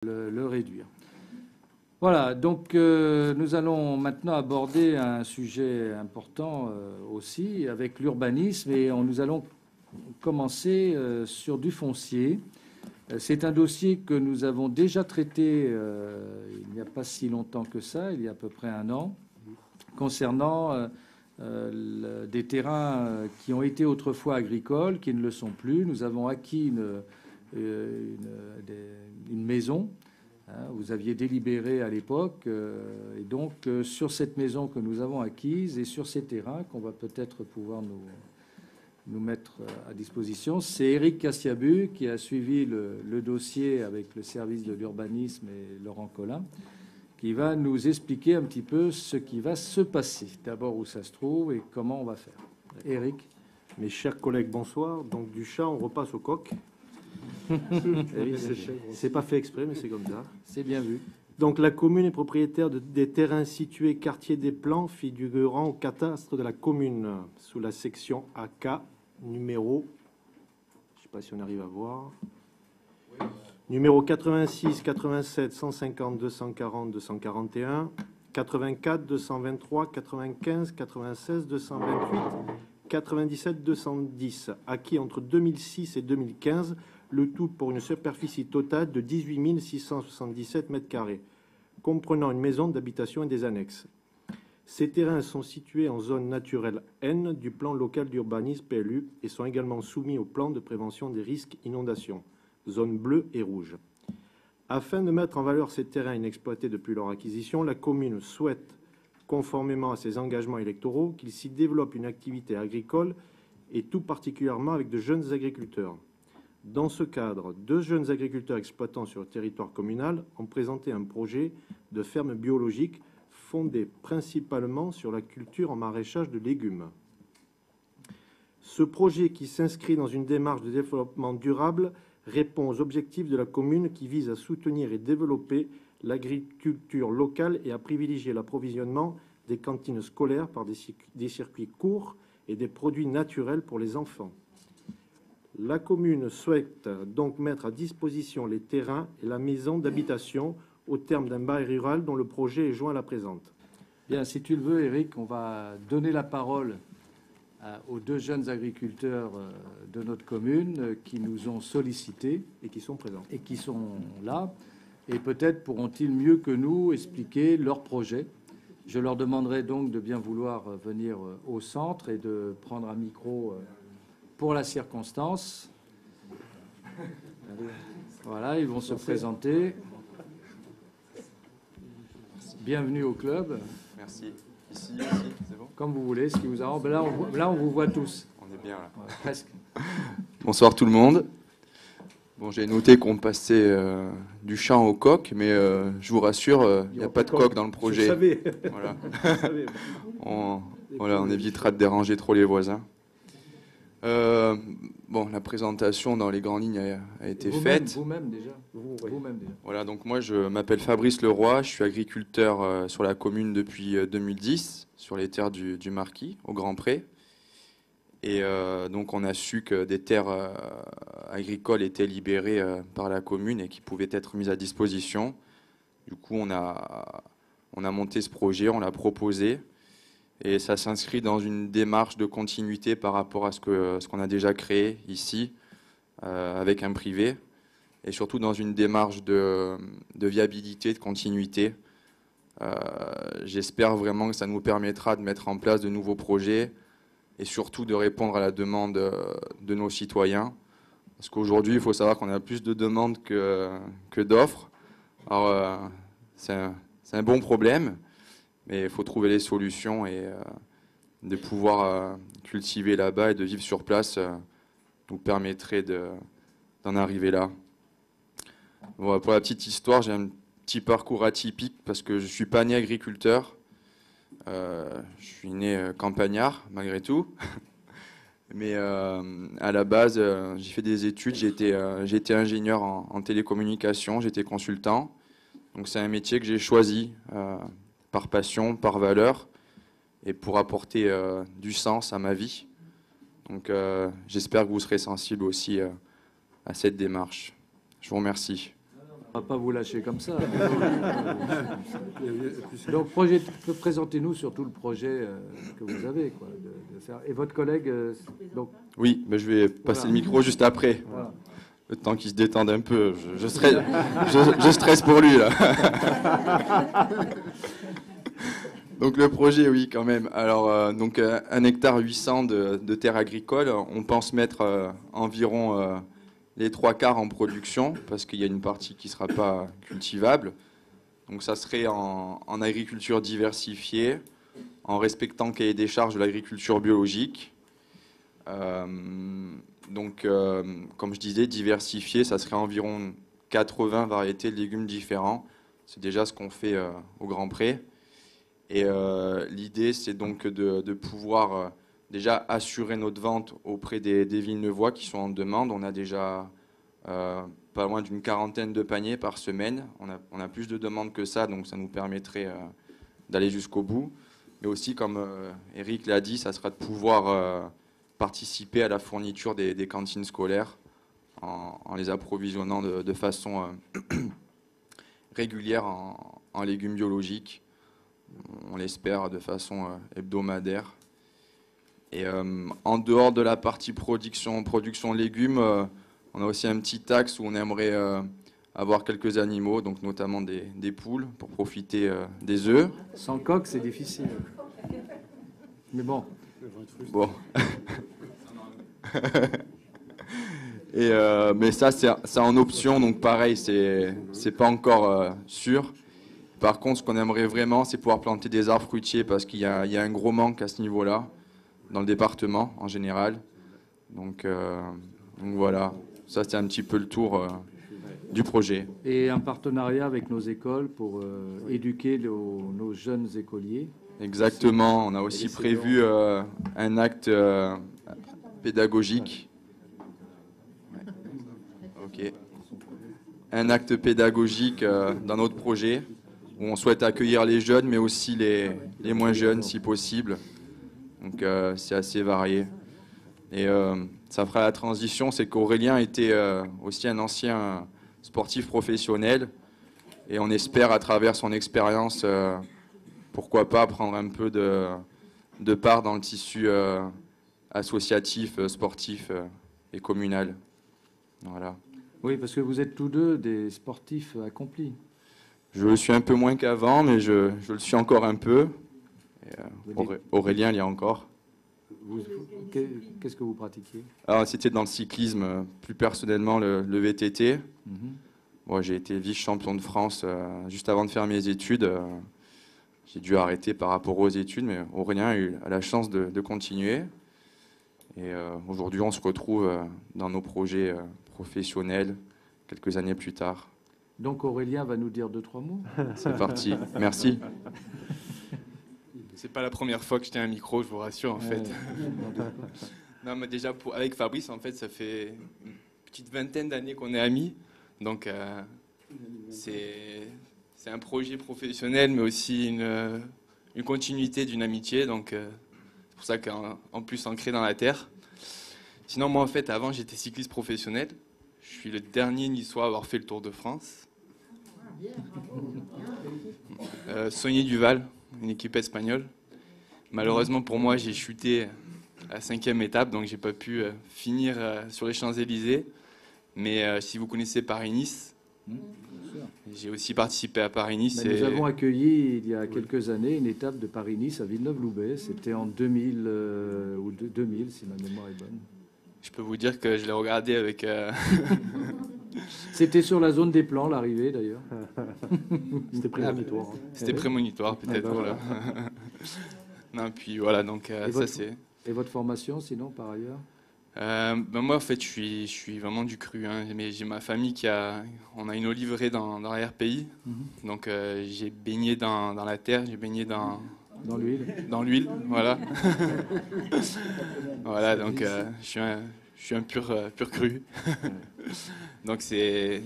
le réduire. Voilà, donc nous allons maintenant aborder un sujet important aussi avec l'urbanisme et nous allons commencer sur du foncier. C'est un dossier que nous avons déjà traité il n'y a pas si longtemps que ça, il y a à peu près un an, concernant des terrains qui ont été autrefois agricoles, qui ne le sont plus. Nous avons acquis une maison. Vous aviez délibéré à l'époque, et donc sur cette maison que nous avons acquise et sur ces terrains qu'on va peut-être pouvoir nous mettre à disposition, c'est Éric Cassiabu qui a suivi le dossier avec le service de l'urbanisme et Laurent Collin, qui va nous expliquer un petit peu ce qui va se passer. D'abord où ça se trouve et comment on va faire. Éric. Mes chers collègues, bonsoir. Donc du chat, on repasse au coq. C'est pas fait exprès, mais c'est comme ça. C'est bien vu. Donc la commune est propriétaire des terrains situés quartier des Plans, figurant au cadastre de la commune, sous la section AK, numéro, je ne sais pas si on arrive à voir, numéro 86, 87, 150, 240, 241, 84, 223, 95, 96, 228, 97, 210, acquis entre 2006 et 2015, le tout pour une superficie totale de 18 677 m², comprenant une maison d'habitation et des annexes. Ces terrains sont situés en zone naturelle N du plan local d'urbanisme PLU et sont également soumis au plan de prévention des risques inondations, zone bleue et rouge. Afin de mettre en valeur ces terrains inexploités depuis leur acquisition, la commune souhaite, conformément à ses engagements électoraux, qu'il s'y développe une activité agricole et tout particulièrement avec de jeunes agriculteurs. Dans ce cadre, 2 jeunes agriculteurs exploitants sur le territoire communal ont présenté un projet de ferme biologique fondé principalement sur la culture en maraîchage de légumes. Ce projet, qui s'inscrit dans une démarche de développement durable, répond aux objectifs de la commune qui vise à soutenir et développer l'agriculture locale et à privilégier l'approvisionnement des cantines scolaires par des circuits courts et des produits naturels pour les enfants. La commune souhaite donc mettre à disposition les terrains et la maison d'habitation au terme d'un bail rural dont le projet est joint à la présente. Bien, si tu le veux, Éric, on va donner la parole aux 2 jeunes agriculteurs de notre commune qui nous ont sollicités et qui sont présents. Et qui sont là. Et peut-être pourront-ils mieux que nous expliquer leur projet. Je leur demanderai donc de bien vouloir venir au centre et de prendre un micro pour la circonstance. Voilà, ils vont se présenter. Bienvenue au club. Merci. Ici, c'est bon. Comme vous voulez, ce qui vous arrange. Là, on vous voit tous. On est bien là. Ouais, presque. Bonsoir tout le monde. Bon, j'ai noté qu'on passait du champ au coq, mais je vous rassure, il n'y a pas de coq dans le projet. Je savais. Voilà. On évitera de déranger trop les voisins. Bon, la présentation dans les grandes lignes a été faite. Vous-même déjà. Vous-même déjà. Voilà, donc moi je m'appelle Fabrice Leroy, je suis agriculteur sur la commune depuis 2010, sur les terres du Marquis, au Grand Pré. Et donc on a su que des terres agricoles étaient libérées par la commune et qui pouvaient être mises à disposition. Du coup on a monté ce projet, on l'a proposé. Et ça s'inscrit dans une démarche de continuité par rapport à ce qu'on a déjà créé ici, avec un privé, et surtout dans une démarche de viabilité, de continuité. J'espère vraiment que ça nous permettra de mettre en place de nouveaux projets et surtout de répondre à la demande de nos citoyens. Parce qu'aujourd'hui, il faut savoir qu'on a plus de demandes que d'offres. Alors, c'est un bon problème. Mais il faut trouver les solutions et de pouvoir cultiver là-bas et de vivre sur place nous permettrait d'en arriver là. Bon, pour la petite histoire, j'ai un petit parcours atypique parce que je ne suis pas né agriculteur. Je suis né campagnard malgré tout. Mais à la base, j'ai fait des études, j'ai été ingénieur en télécommunications, j'étais consultant. Donc c'est un métier que j'ai choisi par passion, par valeur, et pour apporter du sens à ma vie. Donc j'espère que vous serez sensible aussi à cette démarche. Je vous remercie. On ne va pas vous lâcher comme ça. Donc, présentez-nous surtout le projet que vous avez, quoi, de faire. Et votre collègue, donc. Oui, mais je vais passer le micro juste après. Voilà. Le temps qu'il se détende un peu. Je stresse pour lui, là. Donc le projet, oui, quand même. Alors, donc 1 hectare 800 de terres agricoles. On pense mettre environ les 3/4 en production, parce qu'il y a une partie qui ne sera pas cultivable. Donc ça serait en agriculture diversifiée, en respectant le cahier des charges de l'agriculture biologique. Donc, comme je disais, diversifié, ça serait environ 80 variétés de légumes différents. C'est déjà ce qu'on fait au Grand Pré. Et l'idée, c'est donc de pouvoir déjà assurer notre vente auprès des Villeneuvois qui sont en demande. On a déjà pas loin d'une 40aine de paniers par semaine. On a plus de demandes que ça, donc ça nous permettrait d'aller jusqu'au bout. Mais aussi, comme Eric l'a dit, ça sera de pouvoir participer à la fourniture des cantines scolaires en les approvisionnant de façon régulière en légumes biologiques. On l'espère de façon hebdomadaire. Et en dehors de la partie production légumes, on a aussi un petit axe où on aimerait avoir quelques animaux, donc notamment des poules, pour profiter des œufs. Sans coque, c'est difficile. Mais bon. Bon. Et mais ça, c'est en option, donc pareil, c'est pas encore sûr. Par contre, ce qu'on aimerait vraiment, c'est pouvoir planter des arbres fruitiers, parce qu'il y a un gros manque à ce niveau-là, dans le département en général. Donc voilà, ça c'est un petit peu le tour du projet. Et un partenariat avec nos écoles pour éduquer nos jeunes écoliers. Exactement, on a aussi prévu un acte pédagogique. Ok. Un acte pédagogique dans notre projet, où on souhaite accueillir les jeunes, mais aussi les moins jeunes, si possible. Donc c'est assez varié. Et ça fera la transition, c'est qu'Aurélien était aussi un ancien sportif professionnel, et on espère, à travers son expérience, pourquoi pas prendre un peu de part dans le tissu associatif, sportif et communal. Voilà. Oui, parce que vous êtes tous deux des sportifs accomplis. Je le suis un peu moins qu'avant, mais je le suis encore un peu. Et, Aurélien, il y a encore. Qu'est-ce que vous pratiquiez? Alors, c'était dans le cyclisme, plus personnellement le VTT. Mm-hmm. Moi, j'ai été vice-champion de France juste avant de faire mes études. J'ai dû arrêter par rapport aux études, mais Aurélien a eu la chance de continuer. Et aujourd'hui, on se retrouve dans nos projets professionnels quelques années plus tard. Donc Aurélien va nous dire 2-3 mots. C'est parti. Merci. C'est pas la première fois que je tiens un micro, je vous rassure, en fait. Non, mais déjà, avec Fabrice, en fait, ça fait une petite vingtaine d'années qu'on est amis. Donc, c'est un projet professionnel, mais aussi une continuité d'une amitié. Donc, c'est pour ça qu'en plus ancré dans la terre. Sinon, moi, en fait, avant, j'étais cycliste professionnel. Je suis le dernier niçois à avoir fait le Tour de France. Saunier Duval, une équipe espagnole. Malheureusement pour moi, j'ai chuté à la 5e étape, donc j'ai pas pu finir sur les Champs-Élysées. Mais si vous connaissez Paris-Nice, j'ai aussi participé à Paris-Nice. Nous avons accueilli il y a quelques années une étape de Paris-Nice à Villeneuve-Loubet. C'était en 2000 ou 2000, si ma mémoire est bonne. Je peux vous dire que je l'ai regardé avec... C'était sur la zone des plans, l'arrivée d'ailleurs. C'était prémonitoire. C'était prémonitoire, peut-être. Voilà. Non, puis voilà, donc ça c'est... Et votre formation, sinon, par ailleurs? Moi, en fait, je suis vraiment du cru. Hein. Mais j'ai ma famille on a une oliverie dans l'arrière-pays. Mm-hmm. Donc j'ai baigné dans la terre, j'ai baigné dans l'huile. Dans l'huile, voilà. Voilà, donc je suis un pur cru. Donc c'est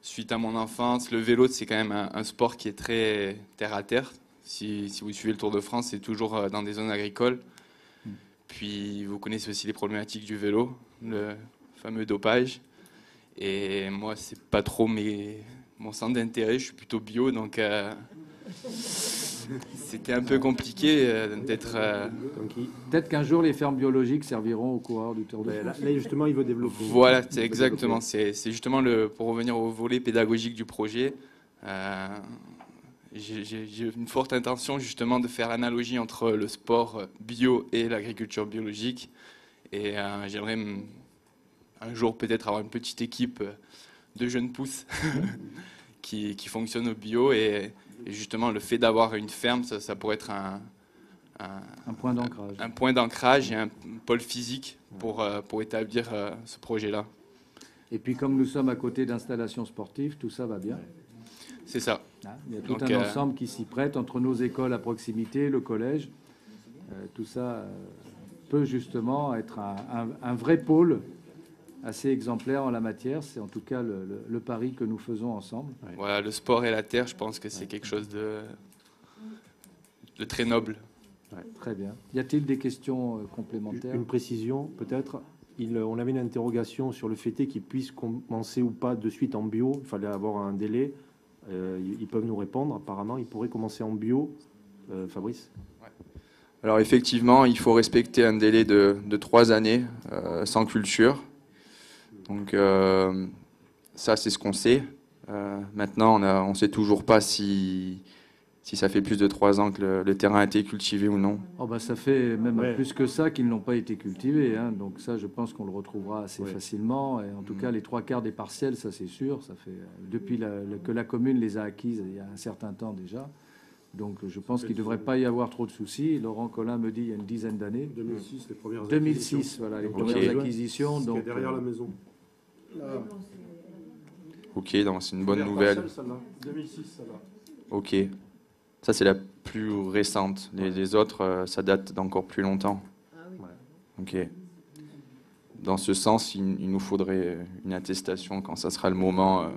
suite à mon enfance, le vélo c'est quand même un sport qui est très terre à terre. Si vous suivez le Tour de France, c'est toujours dans des zones agricoles. Puis vous connaissez aussi les problématiques du vélo, le fameux dopage. Et moi, c'est pas trop mon centre d'intérêt. Je suis plutôt bio, donc c'était un peu compliqué d'être. Peut-être qu'un jour, les fermes biologiques serviront aux coureurs du Tour de France. Là, justement, il veut développer. Voilà, c'est exactement. C'est justement pour revenir au volet pédagogique du projet. J'ai une forte intention justement de faire analogie entre le sport bio et l'agriculture biologique. Et j'aimerais un jour peut-être avoir une petite équipe de jeunes pousses qui fonctionnent au bio. Et justement, le fait d'avoir une ferme, ça pourrait être un point d'ancrage. Un point d'ancrage et un pôle physique pour établir ce projet-là. Et puis comme nous sommes à côté d'installations sportives, tout ça va bien. C'est ça. Il y a tout un ensemble qui s'y prête entre nos écoles à proximité, le collège. Tout ça peut justement être un vrai pôle assez exemplaire en la matière. C'est en tout cas le pari que nous faisons ensemble. Voilà, le sport et la terre, je pense que c'est quelque chose de très noble. Ouais, très bien. Y a-t-il des questions complémentaires? Une précision, peut-être. On avait une interrogation sur le fait qu'ils puissent commencer ou pas de suite en bio. Il fallait avoir un délai. Ils peuvent nous répondre. Apparemment, ils pourraient commencer en bio. Fabrice? Ouais. Alors effectivement, il faut respecter un délai de 3 années sans culture. Donc ça, c'est ce qu'on sait. Maintenant, on ne sait toujours pas si ça fait plus de 3 ans que le terrain a été cultivé ou non. Oh bah ça fait même plus que ça qu'ils n'ont pas été cultivés. Hein. Donc ça, je pense qu'on le retrouvera assez facilement. Et en tout cas, les 3/4 des parcelles, ça c'est sûr. Ça fait depuis que la commune les a acquises il y a un certain temps déjà. Donc je pense qu'il ne devrait pas y avoir trop de soucis. Laurent Collin me dit il y a une dizaine d'années. 2006, les premières 2006, voilà, les premières acquisitions. Donc derrière la maison. Là. Ok, donc c'est une bonne nouvelle. 2006, ça va. Ok. Ça, c'est la plus récente. Les autres, ça date d'encore plus longtemps. Ah oui. Ok. Dans ce sens, il nous faudrait une attestation quand ça sera le moment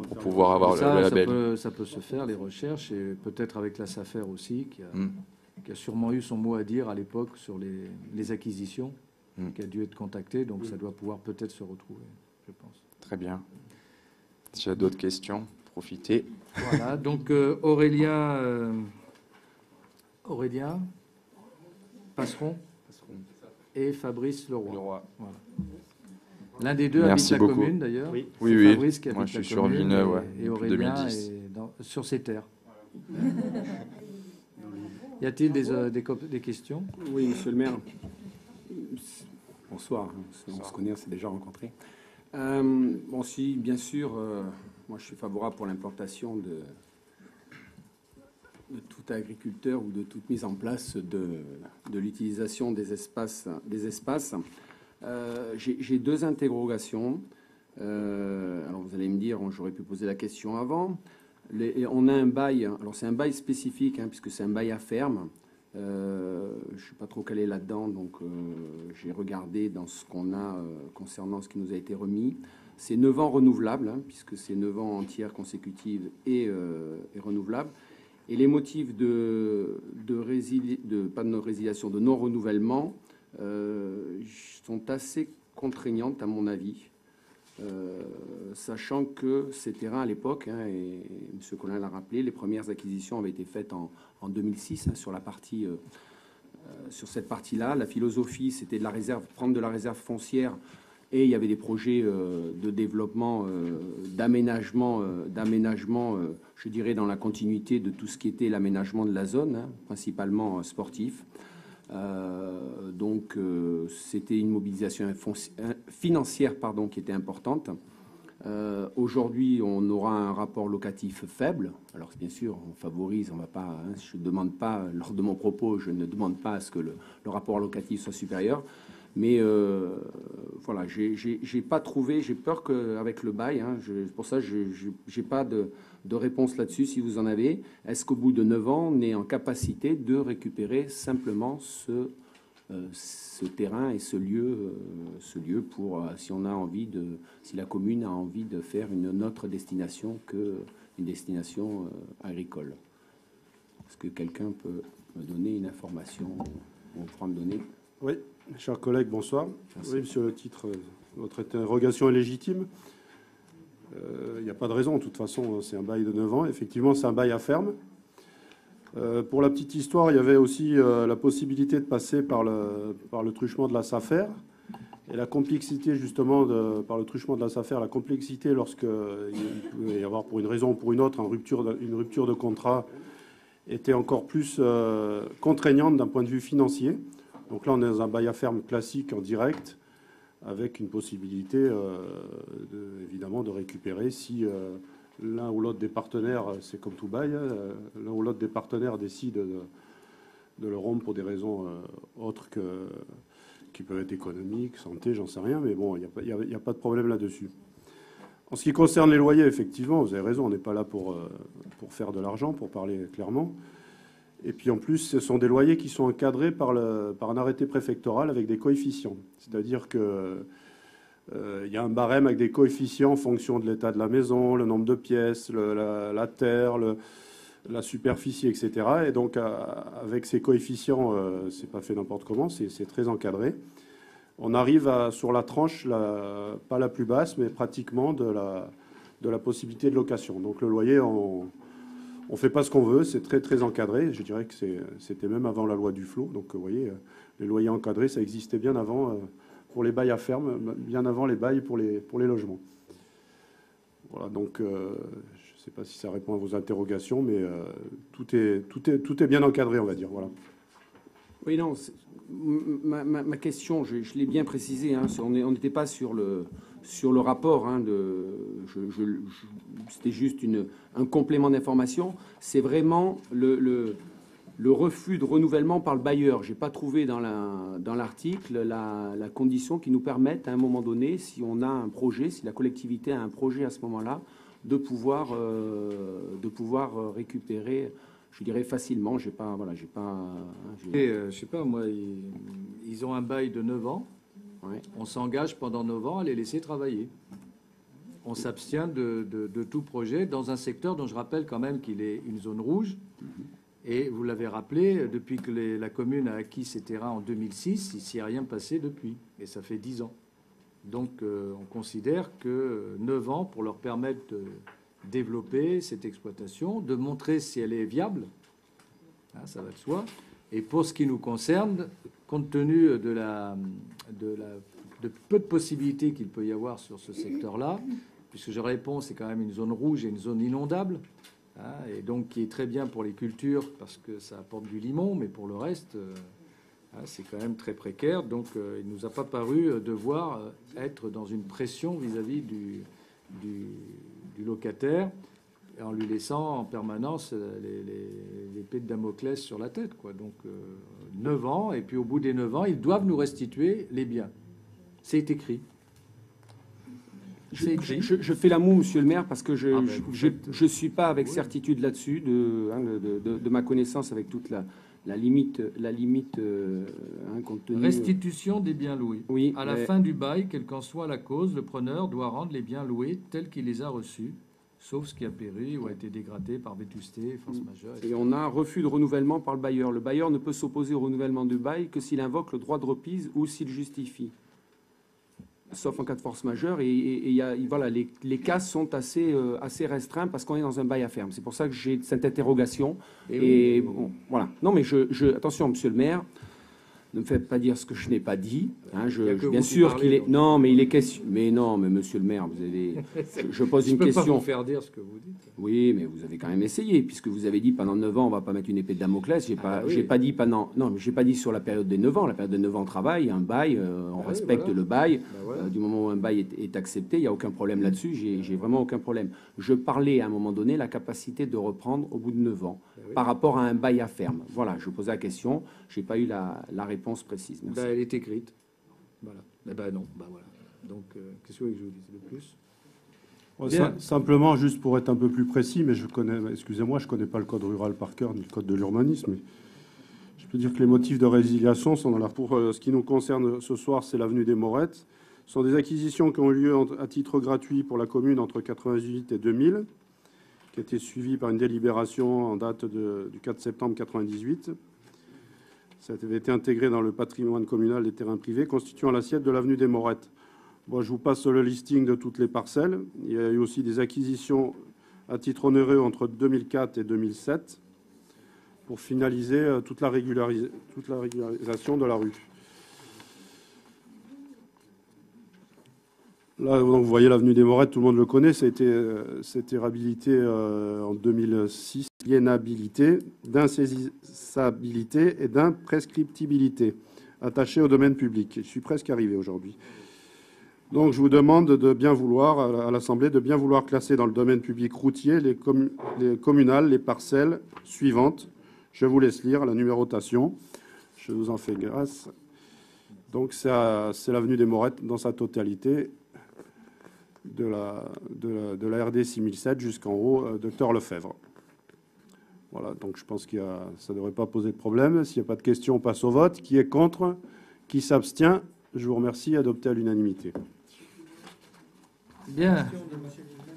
pour pouvoir avoir le label. Ça peut se faire, les recherches, et peut-être avec la SAFER aussi, qui a sûrement eu son mot à dire à l'époque sur les acquisitions, qui a dû être contacté. Donc ça doit pouvoir peut-être se retrouver, je pense. Très bien. S'il y a d'autres questions, profitez. Voilà, donc Aurélien Passeron et Fabrice Leroy. Voilà. L'un des deux habite la commune d'ailleurs. Oui, Fabrice qui habite moi je suis la sur commune Villeneuve et depuis Aurélien 2010. est sur ses terres. Y a-t-il des questions? Oui, monsieur le maire. Bonsoir, on se connaît, on s'est déjà rencontrés. Bon, si, bien sûr, moi je suis favorable pour l'implantation de tout agriculteur ou de toute mise en place de l'utilisation des espaces. J'ai 2 interrogations. Alors vous allez me dire, j'aurais pu poser la question avant. On a un bail, alors c'est un bail spécifique, puisque c'est un bail à ferme. Je ne suis pas trop calé là-dedans, donc j'ai regardé dans ce qu'on a concernant ce qui nous a été remis. C'est 9 ans renouvelables, puisque c'est 9 ans entières consécutives et renouvelables. Et les motifs de non-renouvellement sont assez contraignantes à mon avis. Sachant que ces terrains à l'époque, et M. Collin l'a rappelé, les premières acquisitions avaient été faites en 2006 sur cette partie-là. La philosophie, c'était prendre de la réserve foncière, et il y avait des projets de développement, d'aménagement, je dirais, dans la continuité de tout ce qui était l'aménagement de la zone, principalement sportif. Donc c'était une mobilisation financière qui était importante. Aujourd'hui, on aura un rapport locatif faible. Alors bien sûr, on favorise, on va pas. Je demande pas, lors de mon propos, je ne demande pas à ce que le rapport locatif soit supérieur. Mais voilà, j'ai pas trouvé. J'ai peur qu'avec le bail, pour ça, j'ai pas de réponse là-dessus. Si vous en avez, est-ce qu'au bout de 9 ans, on est en capacité de récupérer simplement ce terrain et ce lieu pour si la commune a envie de faire une autre destination qu'une destination agricole. Est-ce que quelqu'un peut me donner une information ou pourra me donner? Oui, chers collègues, bonsoir. Merci. Oui, monsieur le titre, votre interrogation est légitime. Il n'y a pas de raison, de toute façon, c'est un bail de 9 ans. Effectivement, c'est un bail à ferme. Pour la petite histoire, il y avait aussi la possibilité de passer par le truchement de la SAFER. Et la complexité, justement, par le truchement de la SAFER, la complexité lorsqu'il pouvait y avoir, pour une raison ou pour une autre, une rupture de contrat, était encore plus contraignante d'un point de vue financier. Donc là, on est dans un bail à ferme classique en direct, avec une possibilité, évidemment, de récupérer si l'un ou l'autre des partenaires, c'est comme tout bail, l'un ou l'autre des partenaires décide de le rompre pour des raisons autres qui peuvent être économiques, santé, j'en sais rien, mais bon, il n'y a pas de problème là-dessus. En ce qui concerne les loyers, effectivement, vous avez raison, on n'est pas là pour faire de l'argent, pour parler clairement. Et puis en plus, ce sont des loyers qui sont encadrés par un arrêté préfectoral avec des coefficients. C'est-à-dire que il y a un barème avec des coefficients en fonction de l'état de la maison, le nombre de pièces, la terre, la superficie, etc. Et donc, avec ces coefficients, c'est pas fait n'importe comment, c'est très encadré. On arrive sur la tranche, pas la plus basse, mais pratiquement de la possibilité de location. Donc, le loyer, on fait pas ce qu'on veut, c'est très, très encadré. Je dirais que c'était même avant la loi Duflot. Donc, vous voyez, les loyers encadrés, ça existait bien avant, pour les bails à ferme, bien avant les bails pour les logements. Voilà, donc... je ne sais pas si ça répond à vos interrogations, mais tout est bien encadré, on va dire. Voilà. Oui, non, ma question, je l'ai bien précisé, hein, on n'était pas sur le rapport, hein, c'était juste un complément d'information. C'est vraiment le refus de renouvellement par le bailleur. Je n'ai pas trouvé dans l'article la condition qui nous permette, à un moment donné, si on a un projet, si la collectivité a un projet à ce moment-là, de pouvoir récupérer, je dirais facilement. Je sais pas, moi, ils ont un bail de 9 ans. Ouais. On s'engage pendant 9 ans à les laisser travailler. On s'abstient de tout projet dans un secteur dont je rappelle quand même qu'il est une zone rouge. Et vous l'avez rappelé, depuis que la commune a acquis ces terrains en 2006, il s'y est rien passé depuis. Et ça fait 10 ans. Donc, on considère que 9 ans pour leur permettre de développer cette exploitation, de montrer si elle est viable, hein, ça va de soi. Et pour ce qui nous concerne, compte tenu de peu de possibilités qu'il peut y avoir sur ce secteur-là, puisque je réponds, c'est quand même une zone rouge et une zone inondable, hein, et donc qui est très bien pour les cultures parce que ça apporte du limon, mais pour le reste... c'est quand même très précaire, donc il ne nous a pas paru devoir être dans une pression vis-à-vis du locataire, en lui laissant en permanence l'épée de Damoclès sur la tête, quoi. Donc 9 ans, et puis au bout des 9 ans, ils doivent nous restituer les biens. C'est écrit. Je fais la moue, monsieur le maire, parce que je ne suis pas avec certitude là-dessus, de ma connaissance avec toute la limite, compte tenu... Restitution des biens loués. Oui, à la fin du bail, quelle qu'en soit la cause, le preneur doit rendre les biens loués tels qu'il les a reçus, sauf ce qui a péri ou a été dégradé par vétusté, force majeure. Etc. Et on a un refus de renouvellement par le bailleur. Le bailleur ne peut s'opposer au renouvellement du bail que s'il invoque le droit de reprise ou s'il justifie. Sauf en cas de force majeure. Et voilà, les cas sont assez restreints parce qu'on est dans un bail à ferme. C'est pour ça que j'ai cette interrogation. Et bon, voilà. Non, mais attention, monsieur le maire, ne me faites pas dire ce que je n'ai pas dit. Hein, bien sûr qu'il est... Non, mais il est question... Mais non, mais monsieur le maire, vous avez... Je pose une question... Je peux pas vous faire dire ce que vous dites. Oui, mais vous avez quand même essayé, puisque vous avez dit pendant 9 ans, on va pas mettre une épée de Damoclès. J'ai pas dit pendant... Non, mais j'ai pas dit sur la période des 9 ans. La période des 9 ans, on travaille, un bail, on respecte le bail. Du moment où un bail est accepté, il n'y a aucun problème là-dessus. J'ai vraiment aucun problème. Je parlais à un moment donné la capacité de reprendre au bout de 9 ans par rapport à un bail à ferme. Voilà, je posais la question. J'ai pas eu la réponse précise. Merci. Elle est écrite. Voilà. Non. Voilà. Donc, qu'est-ce que vous voulez que je vous dise de plus? Simplement, juste pour être un peu plus précis, mais excusez-moi, je ne connais pas le code rural par cœur, ni le code de l'urbanisme. Mais je peux dire que les motifs de résiliation sont là. Pour ce qui nous concerne ce soir, c'est l'avenue des Morettes. Ce sont des acquisitions qui ont eu lieu à titre gratuit pour la commune entre 1998 et 2000, qui a été suivie par une délibération en date du 4 septembre 1998. Ça avait été intégré dans le patrimoine communal des terrains privés, constituant l'assiette de l'avenue des Morettes. Bon, je vous passe le listing de toutes les parcelles. Il y a eu aussi des acquisitions à titre onéreux entre 2004 et 2007 pour finaliser toute la régularisation de la rue. Là, donc, vous voyez l'avenue des Morettes, tout le monde le connaît, ça a été réhabilité en 2006. Aliénabilité, d'insaisissabilité et d'imprescriptibilité attachées au domaine public. Je suis presque arrivé aujourd'hui. Donc, je vous demande de bien vouloir, à l'Assemblée, de bien vouloir classer dans le domaine public routier les communales, les parcelles suivantes. Je vous laisse lire la numérotation. Je vous en fais grâce. Donc, c'est l'avenue des Morettes dans sa totalité, de la RD 6007 jusqu'en haut, Docteur Lefebvre. Voilà, donc je pense que ça ne devrait pas poser de problème. S'il n'y a pas de questions, on passe au vote. Qui est contre? Qui s'abstient? Je vous remercie. Adopté à l'unanimité. Bien.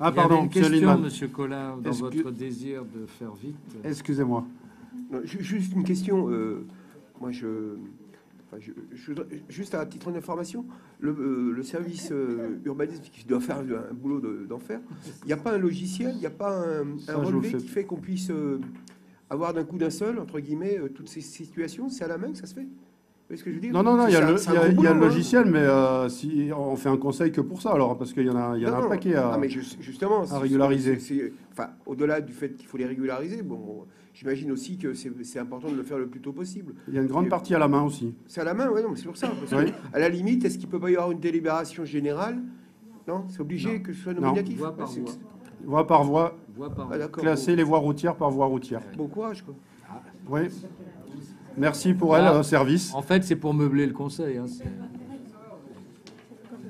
Ah, Il y pardon, avait une question, Lindemann. Monsieur Collin, dans votre désir de faire vite. Excusez-moi. Juste une question. Moi, juste à titre d'information, le service urbanisme qui doit faire un boulot d'enfer, il n'y a pas un logiciel, il n'y a pas un relevé qui fait qu'on puisse avoir d'un coup d'un seul, entre guillemets, toutes ces situations. C'est à la main que ça se fait? Vous voyez ce que je veux dire? Non, il y a le logiciel, mais si on fait un conseil que pour ça, alors, parce qu'il y en a un paquet à régulariser. Enfin, au-delà du fait qu'il faut les régulariser, bon, j'imagine aussi que c'est important de le faire le plus tôt possible. Il y a une grande partie à la main aussi. C'est à la main, oui, c'est pour ça. Parce que, à la limite, est-ce qu'il ne peut pas y avoir une délibération générale? Non, c'est obligé que ce soit nominatif. Voie par voie. Voie par voie. Ah, Classer les voies routières par voie routière. Bon courage, quoi. Oui. Merci pour elle, service. En fait, c'est pour meubler le Conseil. Hein,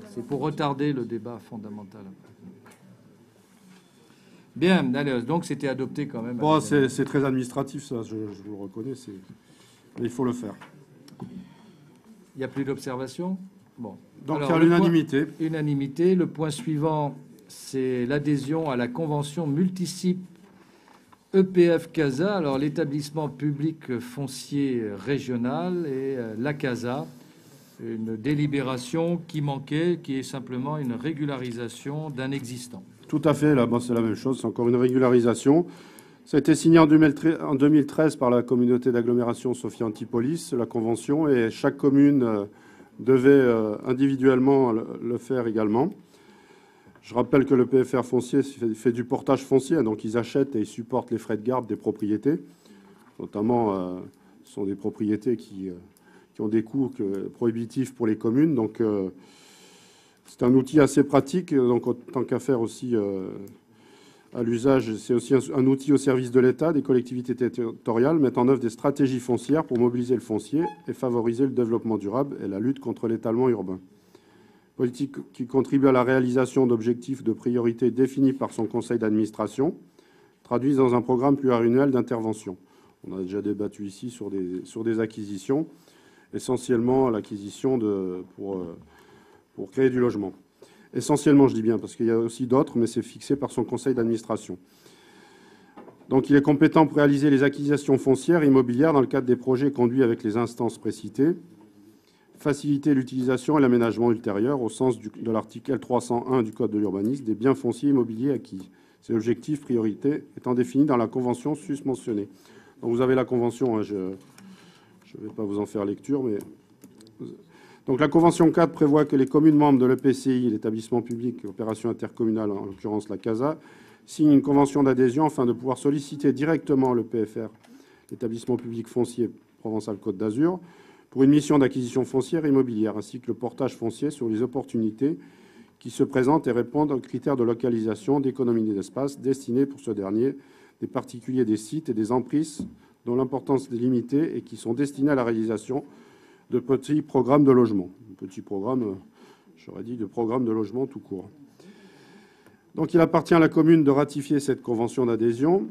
c'est pour retarder le débat fondamental. Bien, allez, donc c'était adopté quand même. Bon, c'est très administratif, ça, je vous le reconnais. Mais il faut le faire. Il n'y a plus d'observation? Bon. Donc, alors, il y a l'unanimité. Unanimité. Le point suivant, c'est l'adhésion à la convention multisite EPF CASA, alors l'établissement public foncier régional et la CASA, une délibération qui manquait, qui est simplement une régularisation d'un existant. Tout à fait, là, c'est la même chose, c'est encore une régularisation. Ça a été signé en 2013 par la communauté d'agglomération Sophia Antipolis, la convention, et chaque commune devait individuellement le faire également. Je rappelle que le PFR foncier fait du portage foncier, donc ils achètent et ils supportent les frais de garde des propriétés. Notamment, ce sont des propriétés qui ont des coûts prohibitifs pour les communes. Donc, c'est un outil assez pratique. Donc, tant qu'à faire aussi à l'usage, c'est aussi un outil au service de l'État, des collectivités territoriales, mettent en œuvre des stratégies foncières pour mobiliser le foncier et favoriser le développement durable et la lutte contre l'étalement urbain. Politique qui contribue à la réalisation d'objectifs de priorité définis par son conseil d'administration, traduisent dans un programme pluriannuel d'intervention. On a déjà débattu ici sur des acquisitions, essentiellement l'acquisition pour créer du logement. Essentiellement, je dis bien, parce qu'il y a aussi d'autres, mais c'est fixé par son conseil d'administration. Donc, il est compétent pour réaliser les acquisitions foncières et immobilières dans le cadre des projets conduits avec les instances précitées, faciliter l'utilisation et l'aménagement ultérieur au sens de l'article L301 du Code de l'urbanisme des biens fonciers immobiliers acquis. Ces objectifs, priorités étant définis dans la convention susmentionnée. Donc vous avez la convention, hein, je ne vais pas vous en faire lecture, mais... Donc la convention 4 prévoit que les communes membres de l'EPCI, l'établissement public opération intercommunale, en l'occurrence la CASA, signent une convention d'adhésion afin de pouvoir solliciter directement le PFR, l'établissement public foncier Provence-Alpes-Côte d'Azur, pour une mission d'acquisition foncière et immobilière, ainsi que le portage foncier sur les opportunités qui se présentent et répondent aux critères de localisation, d'économie d'espace destinés pour ce dernier, des particuliers, des sites et des emprises dont l'importance est limitée et qui sont destinés à la réalisation de petits programmes de logement. Petits programmes, j'aurais dit de programmes de logement tout court. Donc il appartient à la commune de ratifier cette convention d'adhésion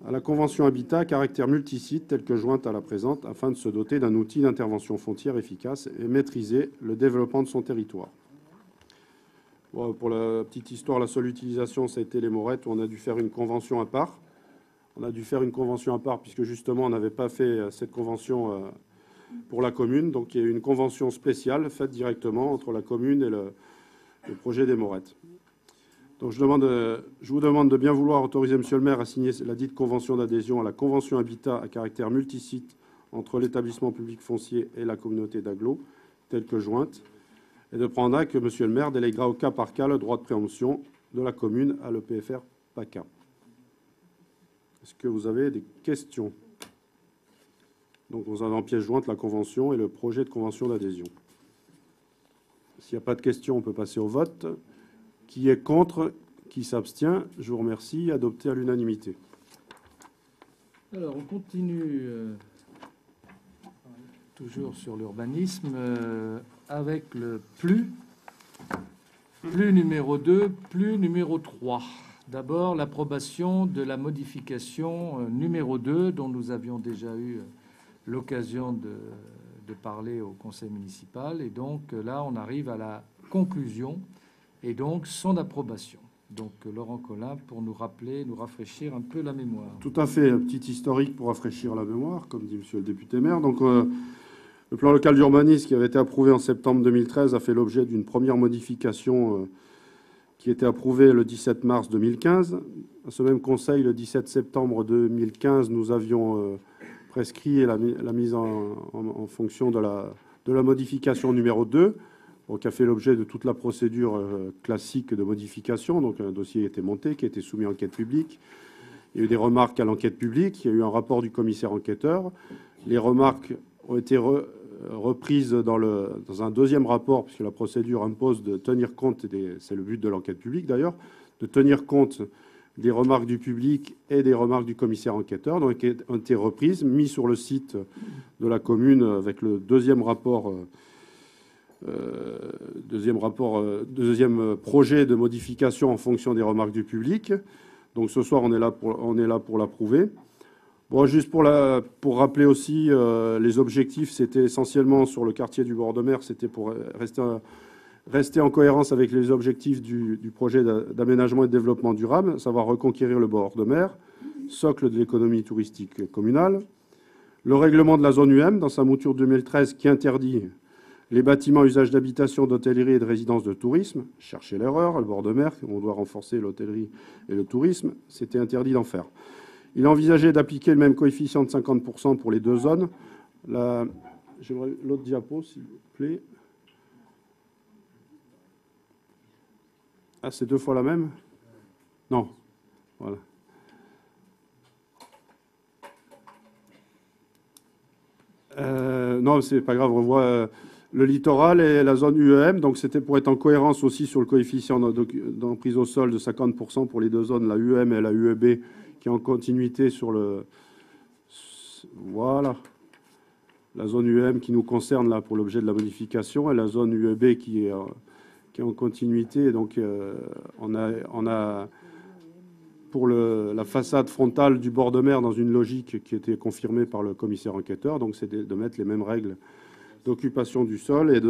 à la convention Habitat à caractère multisite telle que jointe à la présente afin de se doter d'un outil d'intervention foncière efficace et maîtriser le développement de son territoire. Bon, pour la petite histoire, la seule utilisation, ça a été les Morettes où on a dû faire une convention à part. On a dû faire une convention à part puisque justement on n'avait pas fait cette convention pour la commune. Donc il y a eu une convention spéciale faite directement entre la commune et le projet des Morettes. Donc je vous demande de bien vouloir autoriser Monsieur le maire à signer la dite convention d'adhésion à la convention habitat à caractère multisite entre l'établissement public foncier et la communauté d'agglo, telle que jointe, et de prendre acte que Monsieur le maire déléguera au cas par cas le droit de préemption de la commune à l'EPFR PACA. Est-ce que vous avez des questions? Donc nous avons en pièce jointe la convention et le projet de convention d'adhésion. S'il n'y a pas de questions, on peut passer au vote. Qui est contre? Qui s'abstient? Je vous remercie. Adopté à l'unanimité. Alors, on continue toujours sur l'urbanisme avec le plus numéro 2, plus numéro 3. D'abord, l'approbation de la modification numéro 2 dont nous avions déjà eu l'occasion de parler au conseil municipal. Et donc là, on arrive à la conclusion et donc son approbation. Donc Laurent Collin pour nous rappeler, nous rafraîchir un peu la mémoire. Tout à fait, un petit historique pour rafraîchir la mémoire, comme dit monsieur le député maire. Donc le plan local d'urbanisme qui avait été approuvé en septembre 2013 a fait l'objet d'une première modification qui était approuvée le 17 mars 2015. À ce même conseil, le 17 septembre 2015, nous avions prescrit la mise en fonction de la modification numéro 2, qui a fait l'objet de toute la procédure classique de modification. Donc un dossier a été monté, qui a été soumis à enquête publique. Il y a eu des remarques à l'enquête publique. Il y a eu un rapport du commissaire enquêteur. Les remarques ont été reprises dans un deuxième rapport, puisque la procédure impose de tenir compte, c'est le but de l'enquête publique d'ailleurs, de tenir compte des remarques du public et des remarques du commissaire enquêteur, donc qui ont été reprises, mis sur le site de la commune avec le deuxième projet de modification en fonction des remarques du public. Donc ce soir, on est là pour l'approuver. Bon, juste pour rappeler aussi, les objectifs, c'était essentiellement sur le quartier du bord de mer, c'était pour rester en cohérence avec les objectifs du projet d'aménagement et de développement durable, à savoir reconquérir le bord de mer, socle de l'économie touristique communale, le règlement de la zone UM dans sa mouture 2013 qui interdit les bâtiments à usage d'habitation, d'hôtellerie et de résidence de tourisme. Cherchez l'erreur, le bord de mer, on doit renforcer l'hôtellerie et le tourisme, c'était interdit d'en faire. Il envisageait d'appliquer le même coefficient de 50% pour les deux zones. J'aimerais l'autre diapo, s'il vous plaît. Ah, c'est deux fois la même? Non. Voilà. Non, c'est pas grave, on voit le littoral et la zone UEM. Donc, c'était pour être en cohérence aussi sur le coefficient d'emprise au sol de 50% pour les deux zones, la UEM et la UEB, qui est en continuité sur le... Voilà. La zone UEM qui nous concerne là pour l'objet de la modification et la zone UEB qui est en continuité. Donc, on a pour la façade frontale du bord de mer dans une logique qui était confirmée par le commissaire enquêteur. Donc, c'est de mettre les mêmes règles d'occupation du sol et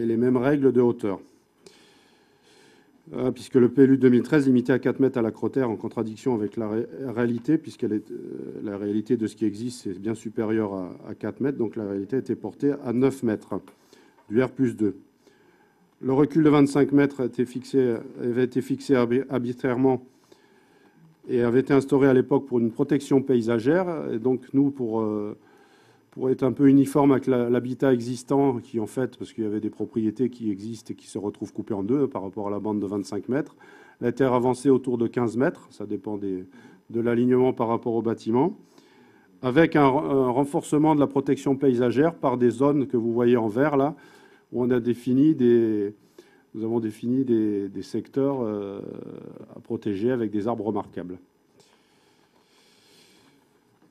les mêmes règles de hauteur. Puisque le PLU 2013 limitait à 4 mètres à l'acrotère en contradiction avec la réalité, puisque la réalité de ce qui existe est bien supérieure à 4 mètres. Donc, la réalité était portée à 9 mètres du R+2. Le recul de 25 mètres avait été fixé arbitrairement et avait été instauré à l'époque pour une protection paysagère. Et donc, nous, pour être un peu uniforme avec l'habitat existant, qui en fait, parce qu'il y avait des propriétés qui existent et qui se retrouvent coupées en deux par rapport à la bande de 25 mètres, la terre avancée autour de 15 mètres, ça dépend de l'alignement par rapport au bâtiment, avec un renforcement de la protection paysagère par des zones que vous voyez en vert là, où nous avons défini des secteurs à protéger avec des arbres remarquables.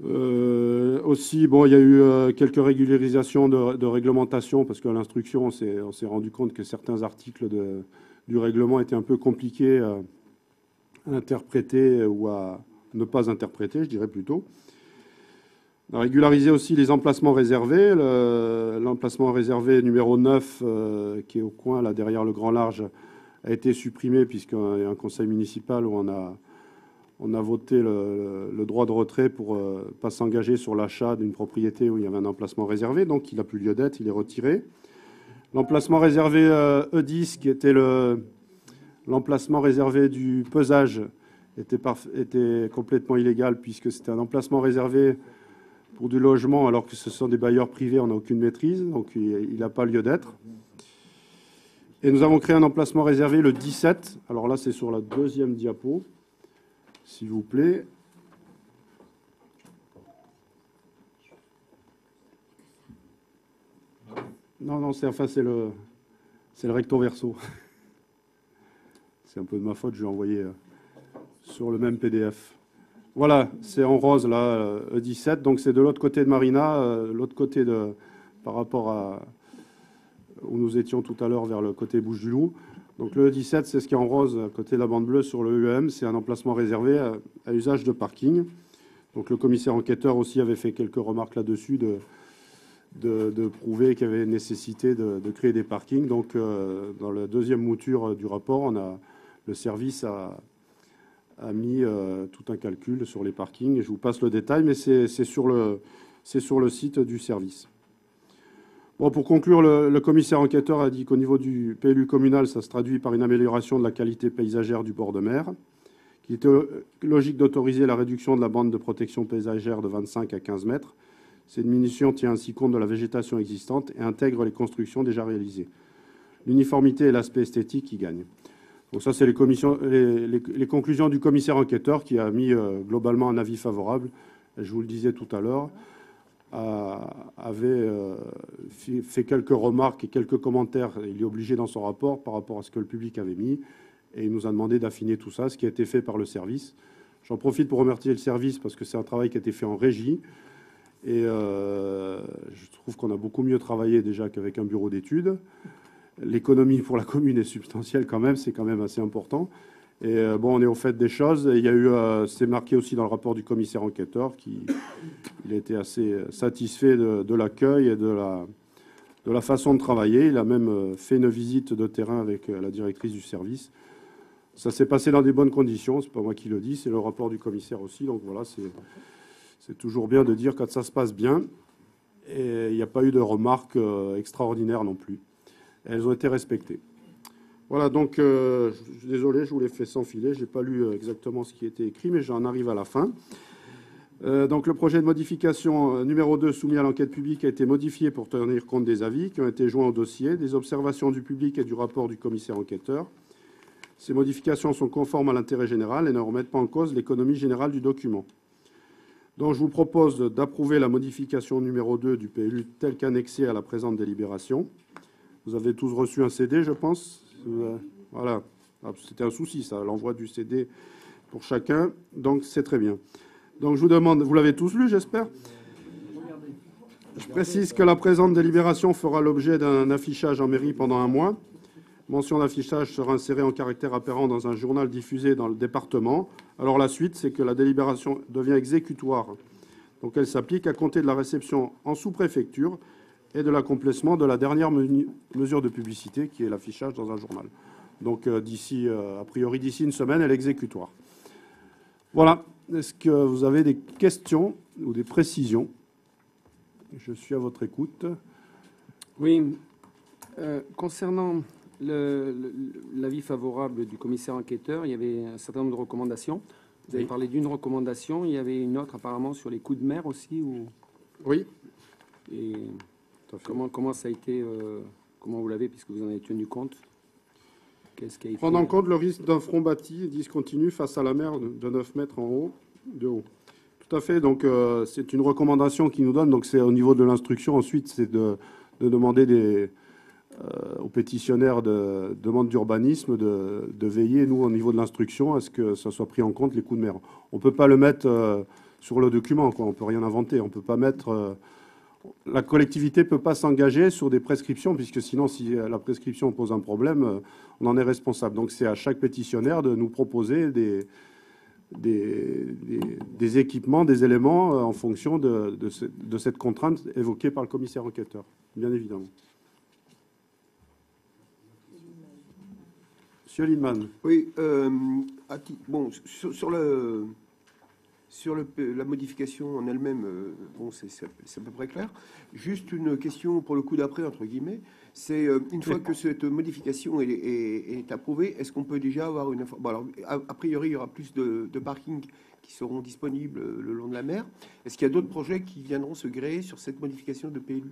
Aussi, bon, il y a eu quelques régularisations de réglementation parce qu'à l'instruction, on s'est rendu compte que certains articles du règlement étaient un peu compliqués à interpréter ou à ne pas interpréter, je dirais plutôt. On a régularisé aussi les emplacements réservés. L'emplacement réservé numéro 9, qui est au coin, là, derrière le Grand Large, a été supprimé puisqu'il y a un conseil municipal où On a voté le droit de retrait pour ne pas s'engager sur l'achat d'une propriété où il y avait un emplacement réservé, donc il n'a plus lieu d'être, il est retiré. L'emplacement réservé E10, qui était l'emplacement réservé du pesage, était complètement illégal puisque c'était un emplacement réservé pour du logement alors que ce sont des bailleurs privés, on n'a aucune maîtrise, donc il n'a pas lieu d'être. Et nous avons créé un emplacement réservé le 17, alors là c'est sur la deuxième diapo, s'il vous plaît. Non, c'est le recto verso. C'est un peu de ma faute, je l'ai envoyé sur le même PDF. Voilà, c'est en rose là, E17, donc c'est de l'autre côté de Marina, l'autre côté par rapport à où nous étions tout à l'heure vers le côté Bouches-du-Loup. Donc le E17, c'est ce qui est en rose à côté de la bande bleue sur le UEM, c'est un emplacement réservé à usage de parking. Donc le commissaire enquêteur aussi avait fait quelques remarques là-dessus de prouver qu'il y avait nécessité de créer des parkings. Donc dans la deuxième mouture du rapport, le service a mis tout un calcul sur les parkings. Je vous passe le détail, mais c'est sur le site du service. Bon, pour conclure, le commissaire enquêteur a dit qu'au niveau du PLU communal, ça se traduit par une amélioration de la qualité paysagère du bord de mer, qu'il était logique d'autoriser la réduction de la bande de protection paysagère de 25 à 15 mètres. Cette diminution tient ainsi compte de la végétation existante et intègre les constructions déjà réalisées. L'uniformité et l'aspect esthétique qui gagnent. Donc ça, c'est les conclusions du commissaire enquêteur qui a mis globalement un avis favorable. Et je vous le disais tout à l'heure, avait fait quelques remarques et quelques commentaires. Il est obligé dans son rapport par rapport à ce que le public avait mis. Et il nous a demandé d'affiner tout ça, ce qui a été fait par le service. J'en profite pour remercier le service parce que c'est un travail qui a été fait en régie. Et je trouve qu'on a beaucoup mieux travaillé déjà qu'avec un bureau d'études. L'économie pour la commune est substantielle quand même, c'est quand même assez important. Et bon, on est au fait des choses. Il y a eu, c'est marqué aussi dans le rapport du commissaire enquêteur, il a été assez satisfait de l'accueil et de la façon de travailler. Il a même fait une visite de terrain avec la directrice du service. Ça s'est passé dans des bonnes conditions. C'est pas moi qui le dis, c'est le rapport du commissaire aussi. Donc voilà, c'est toujours bien de dire quand ça se passe bien. Et il n'y a pas eu de remarques extraordinaires non plus. Elles ont été respectées. Voilà, donc, je suis désolé, je vous l'ai fait sans filet. Je n'ai pas lu exactement ce qui était écrit, mais j'en arrive à la fin. Donc, le projet de modification numéro 2 soumis à l'enquête publique a été modifié pour tenir compte des avis qui ont été joints au dossier, des observations du public et du rapport du commissaire enquêteur. Ces modifications sont conformes à l'intérêt général et ne remettent pas en cause l'économie générale du document. Donc, je vous propose d'approuver la modification numéro 2 du PLU telle qu'annexée à la présente délibération. Vous avez tous reçu un CD, je pense. Voilà. C'était un souci, ça, l'envoi du CD pour chacun. Donc, c'est très bien. Donc, je vous demande, vous l'avez tous lu, j'espère. Je précise que la présente délibération fera l'objet d'un affichage en mairie pendant 1 mois. Mention d'affichage sera insérée en caractère apparent dans un journal diffusé dans le département. Alors, la suite, c'est que la délibération devient exécutoire. Donc, elle s'applique à compter de la réception en sous-préfecture et de l'accomplissement de la dernière mesure de publicité, qui est l'affichage dans un journal. Donc, a priori, d'ici une semaine, elle est exécutoire. Voilà. Est-ce que vous avez des questions ou des précisions? Je suis à votre écoute. Oui. Concernant l'avis favorable du commissaire enquêteur, il y avait un certain nombre de recommandations. Vous avez parlé d'une recommandation. Il y avait une autre, apparemment, sur les coups de mer aussi ou... Oui. Et comment ça a été, comment vous l'avez, puisque vous en avez tenu compte? Qu'est-ce qui a été... Prendre en compte le risque d'un front bâti discontinu face à la mer de 9 mètres de haut. Tout à fait. Donc, c'est une recommandation qui nous donne. Donc, c'est au niveau de l'instruction. Ensuite, c'est de demander aux pétitionnaires de demande d'urbanisme de veiller, nous, au niveau de l'instruction, à ce que ça soit pris en compte, les coups de mer. On ne peut pas le mettre sur le document, quoi. On ne peut rien inventer. On ne peut pas mettre... La collectivité ne peut pas s'engager sur des prescriptions, puisque sinon, si la prescription pose un problème, on en est responsable. Donc, c'est à chaque pétitionnaire de nous proposer des équipements, des éléments en fonction de cette contrainte évoquée par le commissaire enquêteur, bien évidemment. Monsieur Lindemann. Oui, bon, la modification en elle-même, bon, c'est à peu près clair. Juste une question pour le coup d'après, entre guillemets, c'est une fois que cette modification est approuvée, est-ce qu'on peut déjà avoir une information? Bon, alors, a priori, il y aura plus de parkings qui seront disponibles le long de la mer. Est-ce qu'il y a d'autres projets qui viendront se gréer sur cette modification de PLU?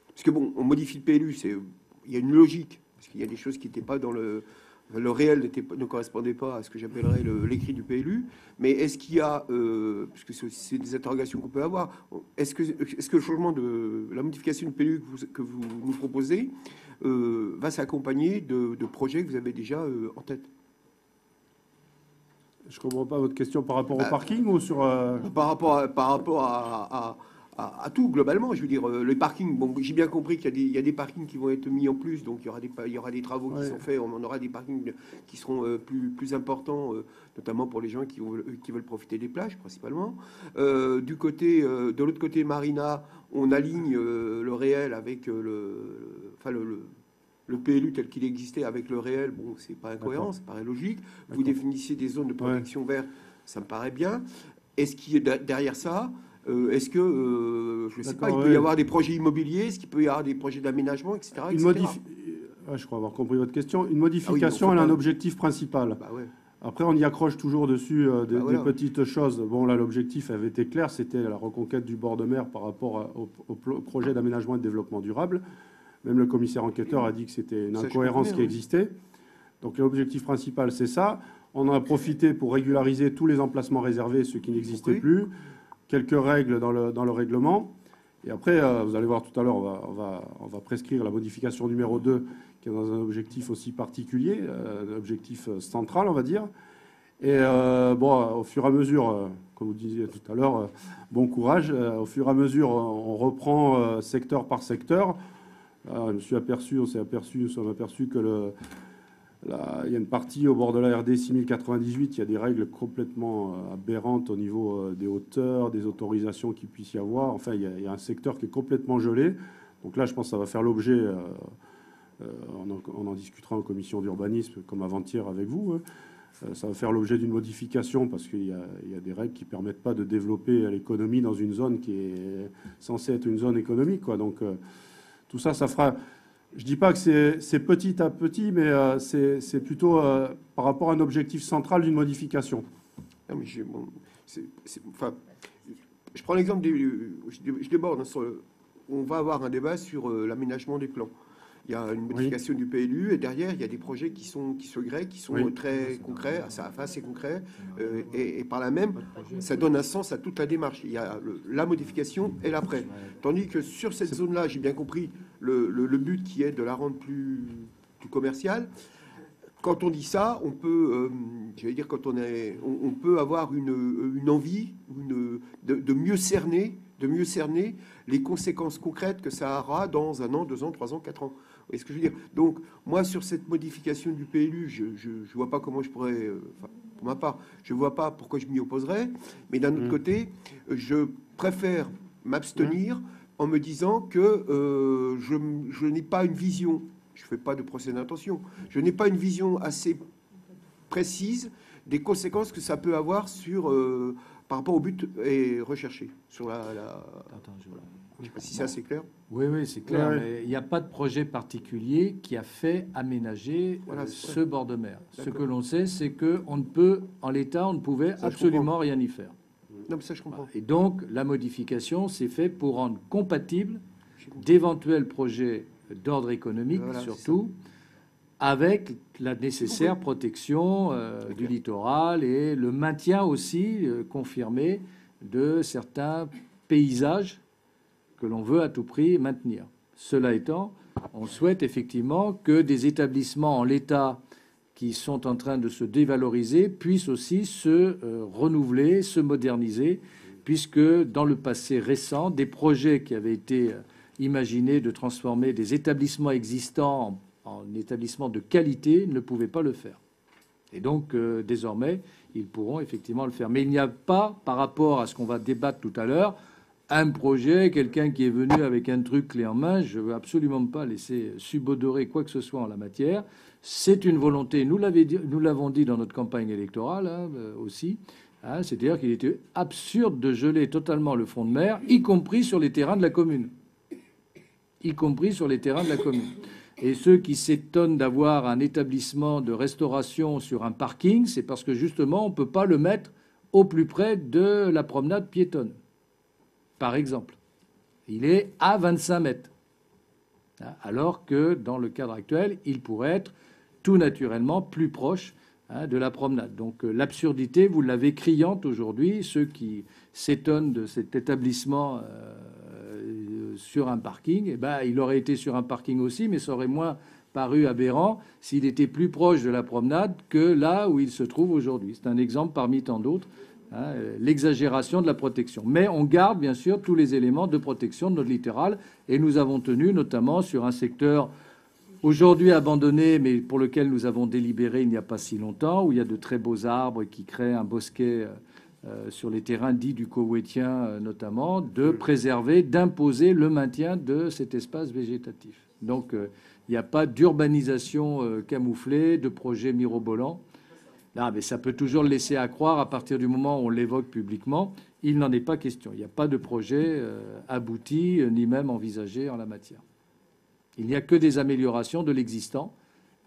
Parce que bon, on modifie le PLU, il y a une logique, parce qu'il y a des choses qui n'étaient pas dans le réel ne correspondait pas à ce que j'appellerais l'écrit du PLU, mais est-ce qu'il y a, parce que c'est des interrogations qu'on peut avoir, est-ce que le changement de la modification du PLU que vous nous proposez va s'accompagner de projets que vous avez déjà en tête? Je ne comprends pas votre question par rapport au parking ou sur... Par rapport à tout, globalement. Je veux dire, les parkings, bon, j'ai bien compris qu'il y a des parkings qui vont être mis en plus, donc il y aura des travaux qui sont faits, on aura des parkings qui seront plus importants, notamment pour les gens qui veulent profiter des plages, principalement. De l'autre côté, Marina, on aligne le réel avec le PLU tel qu'il existait avec le réel. Bon, c'est pas incohérent, ça paraît logique. Vous définissiez des zones de protection verte, ça me paraît bien. Est-ce qu'il y a derrière ça... est-ce que, je ne sais pas, il peut y avoir des projets immobiliers, est-ce qu'il peut y avoir des projets d'aménagement, etc. Je crois avoir compris votre question. Une modification, elle a un objectif principal. Bah ouais. Après, on y accroche toujours dessus des petites choses. Bon, là, l'objectif avait été clair, c'était la reconquête du bord de mer par rapport au projet d'aménagement et de développement durable. Même le commissaire enquêteur a dit que c'était une incohérence qui existait. Donc, l'objectif principal, c'est ça. On en a profité pour régulariser tous les emplacements réservés, ceux qui n'existaient plus. Quelques règles dans le règlement. Et après, vous allez voir tout à l'heure, on va prescrire la modification numéro 2, qui est dans un objectif aussi particulier, un objectif central, on va dire. Et bon, au fur et à mesure, comme vous disiez tout à l'heure, bon courage. Au fur et à mesure, on reprend secteur par secteur. Nous sommes aperçus que il y a une partie au bord de la RD 6098, il y a des règles complètement aberrantes au niveau des hauteurs, des autorisations qu'il puisse y avoir. Enfin, il y a un secteur qui est complètement gelé. Donc là, je pense que ça va faire l'objet, on en discutera en commission d'urbanisme comme avant-hier avec vous, ça va faire l'objet d'une modification parce qu'il y a des règles qui ne permettent pas de développer l'économie dans une zone qui est censée être une zone économique, quoi. Donc tout ça, ça fera... Je ne dis pas que c'est petit à petit, mais c'est plutôt par rapport à un objectif central d'une modification. Non, mais enfin, je prends l'exemple je déborde. On va avoir un débat sur l'aménagement des plans. Il y a une modification du PLU et derrière, il y a des projets qui se grèvent, qui sont très concrets, assez concrets. Et par là même, ça donne un sens à toute la démarche. Il y a la modification et l'après. Tandis que sur cette zone-là, j'ai bien compris le but qui est de la rendre plus commerciale. Quand on dit ça, on peut, j'allais dire, on peut avoir une envie de mieux cerner les conséquences concrètes que ça aura dans 1 an, 2 ans, 3 ans, 4 ans. Vous voyez ce que je veux dire? Donc, moi, sur cette modification du PLU, je ne vois pas comment je pourrais... pour ma part, je ne vois pas pourquoi je m'y opposerais. Mais d'un autre côté, je préfère m'abstenir en me disant que je n'ai pas une vision... Je ne fais pas de procès d'intention. Je n'ai pas une vision assez précise des conséquences que ça peut avoir par rapport au but recherché. Sur je ne sais pas si c'est assez clair. Oui, c'est clair. Mais il n'y a pas de projet particulier qui a fait aménager ce bord de mer. Ce que l'on sait, c'est qu'on ne peut, en l'état, on ne pouvait absolument rien y faire. Non, mais ça, je comprends. Et donc, la modification s'est faite pour rendre compatible d'éventuels projets d'ordre économique, surtout, avec la nécessaire protection du littoral et le maintien aussi confirmé de certains paysages que l'on veut à tout prix maintenir. Cela étant, on souhaite effectivement que des établissements en l'état qui sont en train de se dévaloriser puissent aussi se renouveler, se moderniser, puisque dans le passé récent, des projets qui avaient été imaginés de transformer des établissements existants en établissements de qualité ne pouvaient pas le faire. Et donc, désormais, ils pourront effectivement le faire. Mais il n'y a pas, par rapport à ce qu'on va débattre tout à l'heure, un projet, quelqu'un qui est venu avec un truc clé en main. Je ne veux absolument pas laisser subodorer quoi que ce soit en la matière. C'est une volonté, nous l'avons dit dans notre campagne électorale aussi, c'est-à-dire qu'il était absurde de geler totalement le front de mer, y compris sur les terrains de la commune. Y compris sur les terrains de la commune. Et ceux qui s'étonnent d'avoir un établissement de restauration sur un parking, c'est parce que justement, on ne peut pas le mettre au plus près de la promenade piétonne, par exemple. Il est à 25 mètres. Alors que dans le cadre actuel, il pourrait être tout naturellement plus proche de la promenade. Donc l'absurdité, vous l'avez criante aujourd'hui. Ceux qui s'étonnent de cet établissement sur un parking, il aurait été sur un parking aussi, mais ça aurait moins paru aberrant s'il était plus proche de la promenade que là où il se trouve aujourd'hui. C'est un exemple parmi tant d'autres, l'exagération de la protection. Mais on garde bien sûr tous les éléments de protection de notre littoral, et nous avons tenu notamment sur un secteur aujourd'hui abandonné, mais pour lequel nous avons délibéré il n'y a pas si longtemps, où il y a de très beaux arbres qui créent un bosquet sur les terrains dits du Koweïtien notamment, de préserver, d'imposer le maintien de cet espace végétatif. Donc il n'y a pas d'urbanisation camouflée, de projet mirobolant. Là, mais ça peut toujours le laisser à croire à partir du moment où on l'évoque publiquement. Il n'en est pas question. Il n'y a pas de projet abouti, ni même envisagé en la matière. Il n'y a que des améliorations de l'existant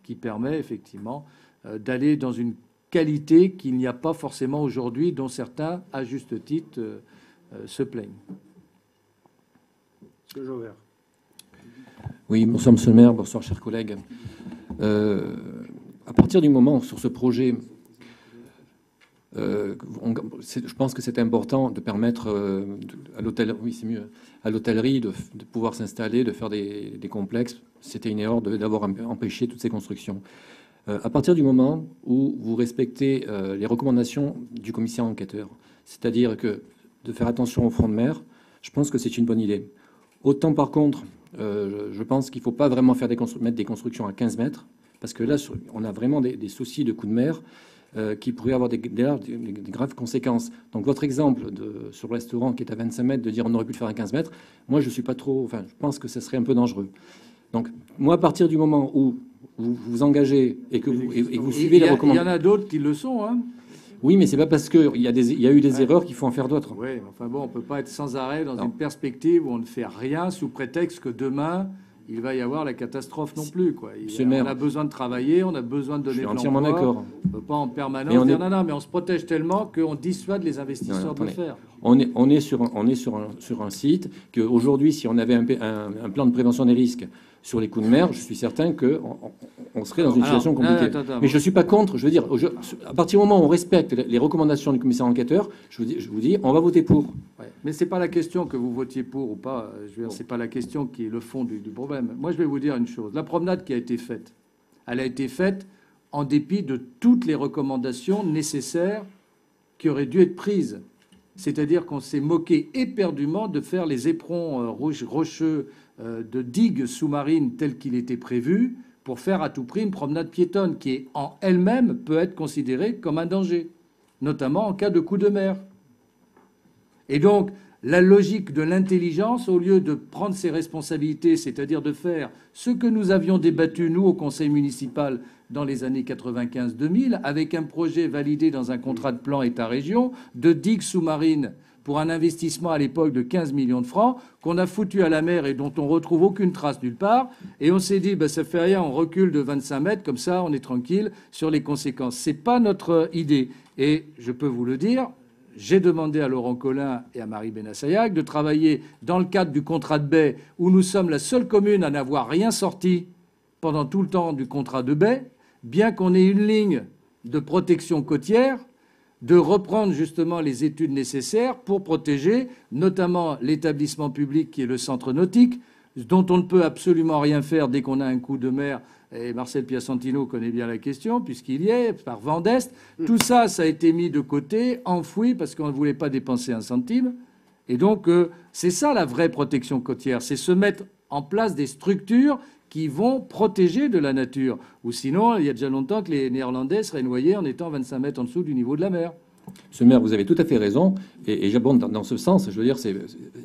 qui permet effectivement d'aller dans une qualité qu'il n'y a pas forcément aujourd'hui, dont certains, à juste titre, se plaignent. Monsieur Jauvert. Oui, bonsoir Monsieur le maire, bonsoir chers collègues. À partir du moment sur ce projet, je pense que c'est important de permettre à l'hôtel, oui c'est mieux, à l'hôtellerie de pouvoir s'installer, de faire des complexes. C'était une erreur d'avoir empêché toutes ces constructions. À partir du moment où vous respectez les recommandations du commissaire enquêteur, c'est-à-dire que de faire attention au front de mer, je pense que c'est une bonne idée. Autant par contre, je pense qu'il ne faut pas vraiment mettre des constructions à 15 mètres, parce que là, on a vraiment des soucis de coups de mer qui pourraient avoir des graves conséquences. Donc votre exemple sur le restaurant qui est à 25 mètres, de dire on aurait pu le faire à 15 mètres, moi je suis pas trop... Enfin, je pense que ça serait un peu dangereux. Donc moi, à partir du moment où vous vous engagez et que vous suivez les recommandations... Il y en a d'autres qui le sont, hein. Oui, mais c'est pas parce qu'il y a eu des erreurs qu'il faut en faire d'autres. Oui, enfin bon, on peut pas être sans arrêt dans une perspective où on ne fait rien sous prétexte que demain... il va y avoir la catastrophe non plus, quoi. On a besoin de travailler, on a besoin de donner de l'emploi. Je suis entièrement d'accord. On ne peut pas en permanence dire non, mais on se protège tellement qu'on dissuade les investisseurs de le faire. On est sur un site qu'aujourd'hui, si on avait un plan de prévention des risques sur les coups de mer, je suis certain qu'on serait dans une situation compliquée. Mais je ne suis pas contre. Je veux dire, à partir du moment où on respecte les recommandations du commissaire enquêteur, je vous dis, on va voter pour. Ouais. Mais c'est pas la question que vous votiez pour ou pas. Je veux dire, c'est pas la question qui est le fond du problème. Moi, je vais vous dire une chose. La promenade qui a été faite, elle a été faite en dépit de toutes les recommandations nécessaires qui auraient dû être prises. C'est-à-dire qu'on s'est moqué éperdument de faire les éperons rocheux de digues sous-marines telles qu'il était prévu pour faire à tout prix une promenade piétonne qui, en elle-même, peut être considérée comme un danger, notamment en cas de coup de mer. Et donc, la logique de l'intelligence, au lieu de prendre ses responsabilités, c'est-à-dire de faire ce que nous avions débattu, nous, au conseil municipal, dans les années 95-2000, avec un projet validé dans un contrat de plan État-région de digues sous-marines pour un investissement à l'époque de 15 millions de francs, qu'on a foutu à la mer et dont on retrouve aucune trace nulle part. Et on s'est dit, ça fait rien, on recule de 25 mètres, comme ça, on est tranquille sur les conséquences. C'est pas notre idée. Et je peux vous le dire, j'ai demandé à Laurent Collin et à Marie Benassayac de travailler dans le cadre du contrat de baie, où nous sommes la seule commune à n'avoir rien sorti pendant tout le temps du contrat de baie, bien qu'on ait une ligne de protection côtière, de reprendre justement les études nécessaires pour protéger notamment l'établissement public qui est le centre nautique, dont on ne peut absolument rien faire dès qu'on a un coup de mer. Et Marcel Piacentino connaît bien la question, puisqu'il y est, par vent d'Est. Tout ça, ça a été mis de côté, enfoui, parce qu'on ne voulait pas dépenser un centime. Et donc, c'est ça la vraie protection côtière, c'est se mettre en place des structures qui vont protéger de la nature. Ou sinon, il y a déjà longtemps que les Néerlandais seraient noyés en étant 25 mètres en dessous du niveau de la mer. Monsieur le maire, vous avez tout à fait raison, et j'abonde dans ce sens. Je veux dire,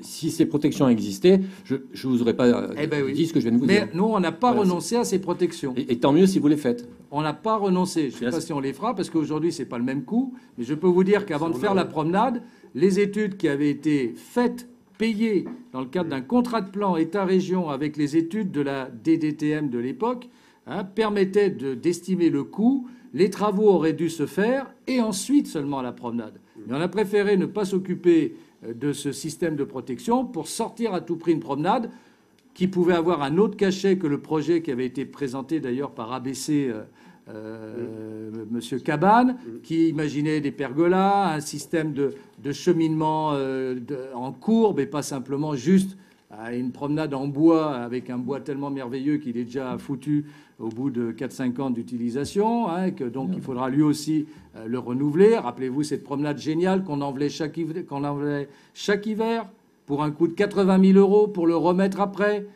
si ces protections existaient, je ne vous aurais pas dit ce que je viens de vous dire. Mais nous, on n'a pas renoncé à ces protections. Et tant mieux si vous les faites. On n'a pas renoncé. Je ne sais pas si on les fera, parce qu'aujourd'hui, ce n'est pas le même coût. Mais je peux vous dire qu'avant de faire la promenade, les études qui avaient été faites, payées dans le cadre d'un contrat de plan État-région avec les études de la DDTM de l'époque, permettaient d'estimer le coût. Les travaux auraient dû se faire et ensuite seulement la promenade. Mais on a préféré ne pas s'occuper de ce système de protection pour sortir à tout prix une promenade qui pouvait avoir un autre cachet que le projet qui avait été présenté d'ailleurs par ABC Monsieur Cabane, qui imaginait des pergolas, un système de cheminement en courbe et pas simplement juste une promenade en bois avec un bois tellement merveilleux qu'il est déjà foutu au bout de 4-5 ans d'utilisation, que donc il faudra lui aussi le renouveler. Rappelez-vous cette promenade géniale qu'on enlevait chaque hiver pour un coût de 80 000 € pour le remettre après,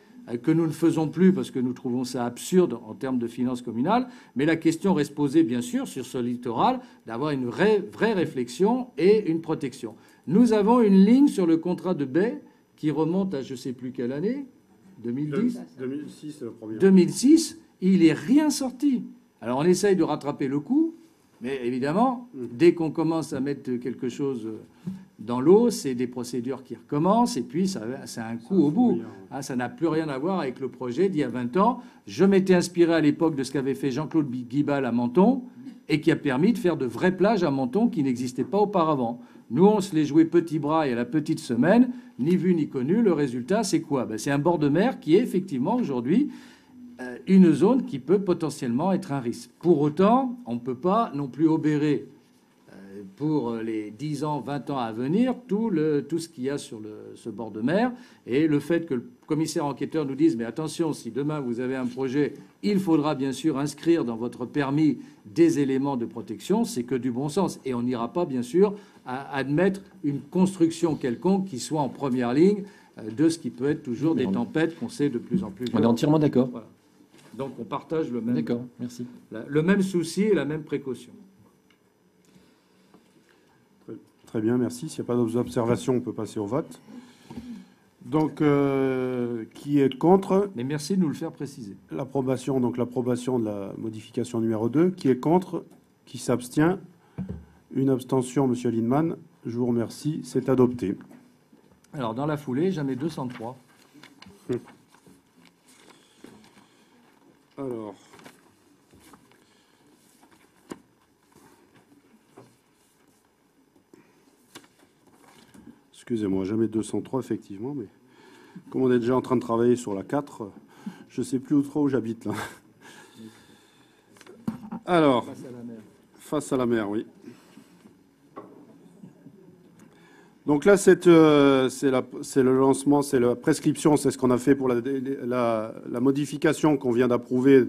que nous ne faisons plus parce que nous trouvons ça absurde en termes de finances communales. Mais la question reste posée, bien sûr, sur ce littoral, d'avoir une vraie réflexion et une protection. Nous avons une ligne sur le contrat de baie qui remonte à je ne sais plus quelle année, 2010 2006, c'est le premier. 2006, il n'est rien sorti. Alors on essaye de rattraper le coup, mais évidemment, dès qu'on commence à mettre quelque chose dans l'eau, c'est des procédures qui recommencent, et puis ça a un coût au bout. Ça n'a plus rien à voir avec le projet d'il y a 20 ans. Je m'étais inspiré à l'époque de ce qu'avait fait Jean-Claude Guibal à Menton, et qui a permis de faire de vraies plages à Menton qui n'existaient pas auparavant. Nous, on se les jouait petit bras et à la petite semaine, ni vu ni connu. Le résultat, c'est quoi? C'est un bord de mer qui est effectivement aujourd'hui une zone qui peut potentiellement être un risque. Pour autant, on ne peut pas non plus obérer pour les 10 ans, 20 ans à venir tout ce qu'il y a sur ce bord de mer. Et le fait que le commissaire enquêteur nous dise « mais attention, si demain vous avez un projet, il faudra bien sûr inscrire dans votre permis des éléments de protection », c'est que du bon sens. Et on n'ira pas bien sûr à admettre une construction quelconque qui soit en première ligne de ce qui peut être toujours des tempêtes qu'on sait de plus en plus. On est entièrement d'accord. Voilà. Donc on partage le même, d'accord, merci. Le même souci et la même précaution. Très bien, merci. S'il n'y a pas d'autres observations, on peut passer au vote. Donc, qui est contre? Mais merci de nous le faire préciser. L'approbation, donc l'approbation de la modification numéro 2. Qui est contre? Qui s'abstient? Une abstention, Monsieur Lindemann. Je vous remercie. C'est adopté. Alors, dans la foulée, j'en ai 203. Alors... Excusez-moi, jamais 203, effectivement, mais comme on est déjà en train de travailler sur la 4, je ne sais plus où trop où j'habite, là. Alors, face à la mer, oui. Donc là, c'est le lancement, c'est la prescription, c'est ce qu'on a fait pour la modification qu'on vient d'approuver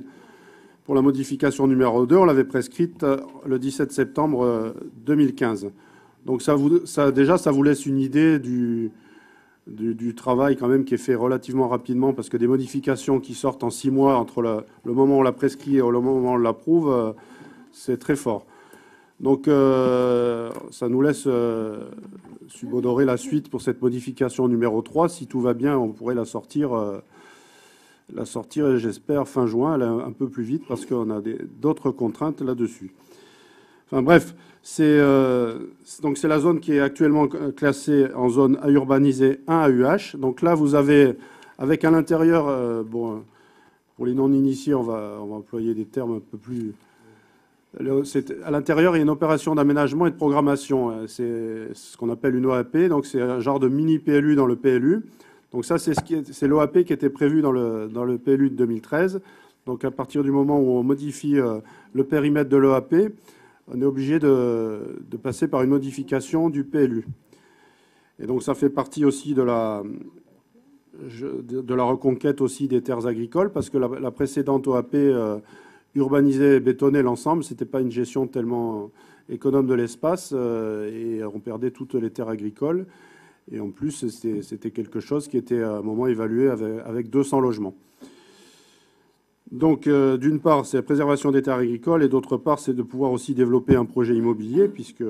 pour la modification numéro 2. On l'avait prescrite le 17 septembre 2015. Donc ça vous laisse une idée du travail quand même qui est fait relativement rapidement, parce que des modifications qui sortent en 6 mois entre le moment où on l'a prescrit et le moment où on l'approuve, c'est très fort. Donc ça nous laisse subodorer la suite pour cette modification numéro 3. Si tout va bien, on pourrait la sortir, j'espère, fin juin, un peu plus vite, parce qu'on a d'autres contraintes là-dessus. Enfin bref, c'est la zone qui est actuellement classée en zone à urbaniser 1 AUH. Donc là, vous avez, avec à l'intérieur, pour les non-initiés, on va employer des termes un peu plus... À l'intérieur, il y a une opération d'aménagement et de programmation. C'est ce qu'on appelle une OAP. Donc c'est un genre de mini-PLU dans le PLU. Donc ça, c'est l'OAP qui était prévu dans le PLU de 2013. Donc à partir du moment où on modifie le périmètre de l'OAP, on est obligé de passer par une modification du PLU. Et donc ça fait partie aussi de la reconquête aussi des terres agricoles, parce que la précédente OAP urbanisait et bétonnait l'ensemble. Ce n'était pas une gestion tellement économe de l'espace et on perdait toutes les terres agricoles. Et en plus, c'était quelque chose qui était à un moment évalué avec 200 logements. Donc, d'une part, c'est la préservation des terres agricoles et d'autre part, c'est de pouvoir aussi développer un projet immobilier, puisque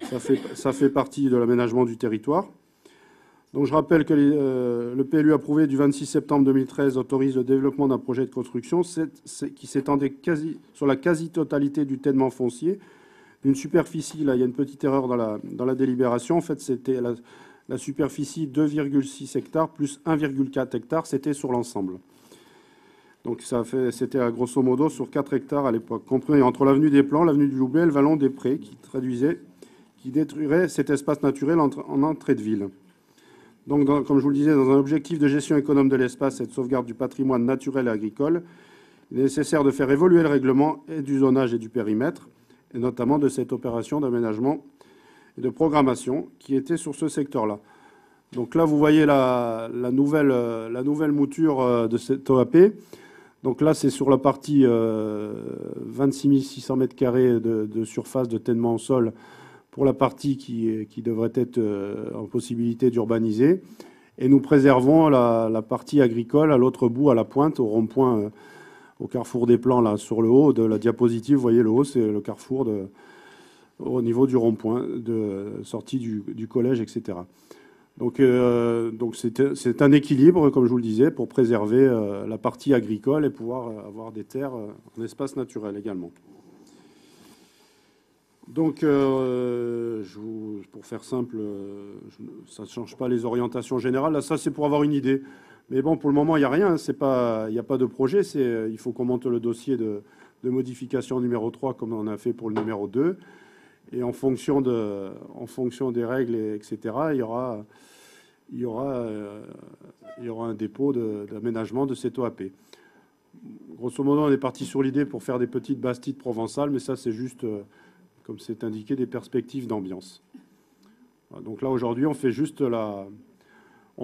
ça fait partie de l'aménagement du territoire. Donc je rappelle que le PLU approuvé du 26 septembre 2013 autorise le développement d'un projet de construction qui s'étendait sur la quasi-totalité du tènement foncier. D'une superficie, là il y a une petite erreur dans la délibération, en fait c'était la superficie 2,6 hectares plus 1,4 hectares, c'était sur l'ensemble. Donc c'était à grosso modo sur 4 hectares à l'époque, compris entre l'avenue des Plans, l'avenue du Loubet et le vallon des Prés, qui détruirait cet espace naturel en entrée de ville. Donc, comme je vous le disais, dans un objectif de gestion économe de l'espace et de sauvegarde du patrimoine naturel et agricole, il est nécessaire de faire évoluer le règlement et du zonage et du périmètre, et notamment de cette opération d'aménagement et de programmation qui était sur ce secteur-là. Donc là, vous voyez la nouvelle mouture de cette OAP. Donc là, c'est sur la partie 26 600 m² de surface de tènement au sol, pour la partie qui devrait être en possibilité d'urbaniser. Et nous préservons la partie agricole à l'autre bout, à la pointe, au rond-point, au carrefour des Plans, là, sur le haut de la diapositive. Vous voyez, le haut, c'est le carrefour au niveau du rond-point, de sortie du collège, etc. Donc c'est un équilibre, comme je vous le disais, pour préserver la partie agricole et pouvoir avoir des terres en espace naturel également. Donc, pour faire simple, ça ne change pas les orientations générales. Là, ça, c'est pour avoir une idée. Mais bon, pour le moment, il n'y a rien. Il n'y a pas de projet. Il faut qu'on monte le dossier de modification numéro 3, comme on a fait pour le numéro 2. Et en fonction des règles, etc., il y aura un dépôt d'aménagement de cette OAP. Grosso modo, on est parti sur l'idée pour faire des petites bastides provençales, mais ça, c'est juste... comme c'est indiqué, des perspectives d'ambiance. Donc là, aujourd'hui, on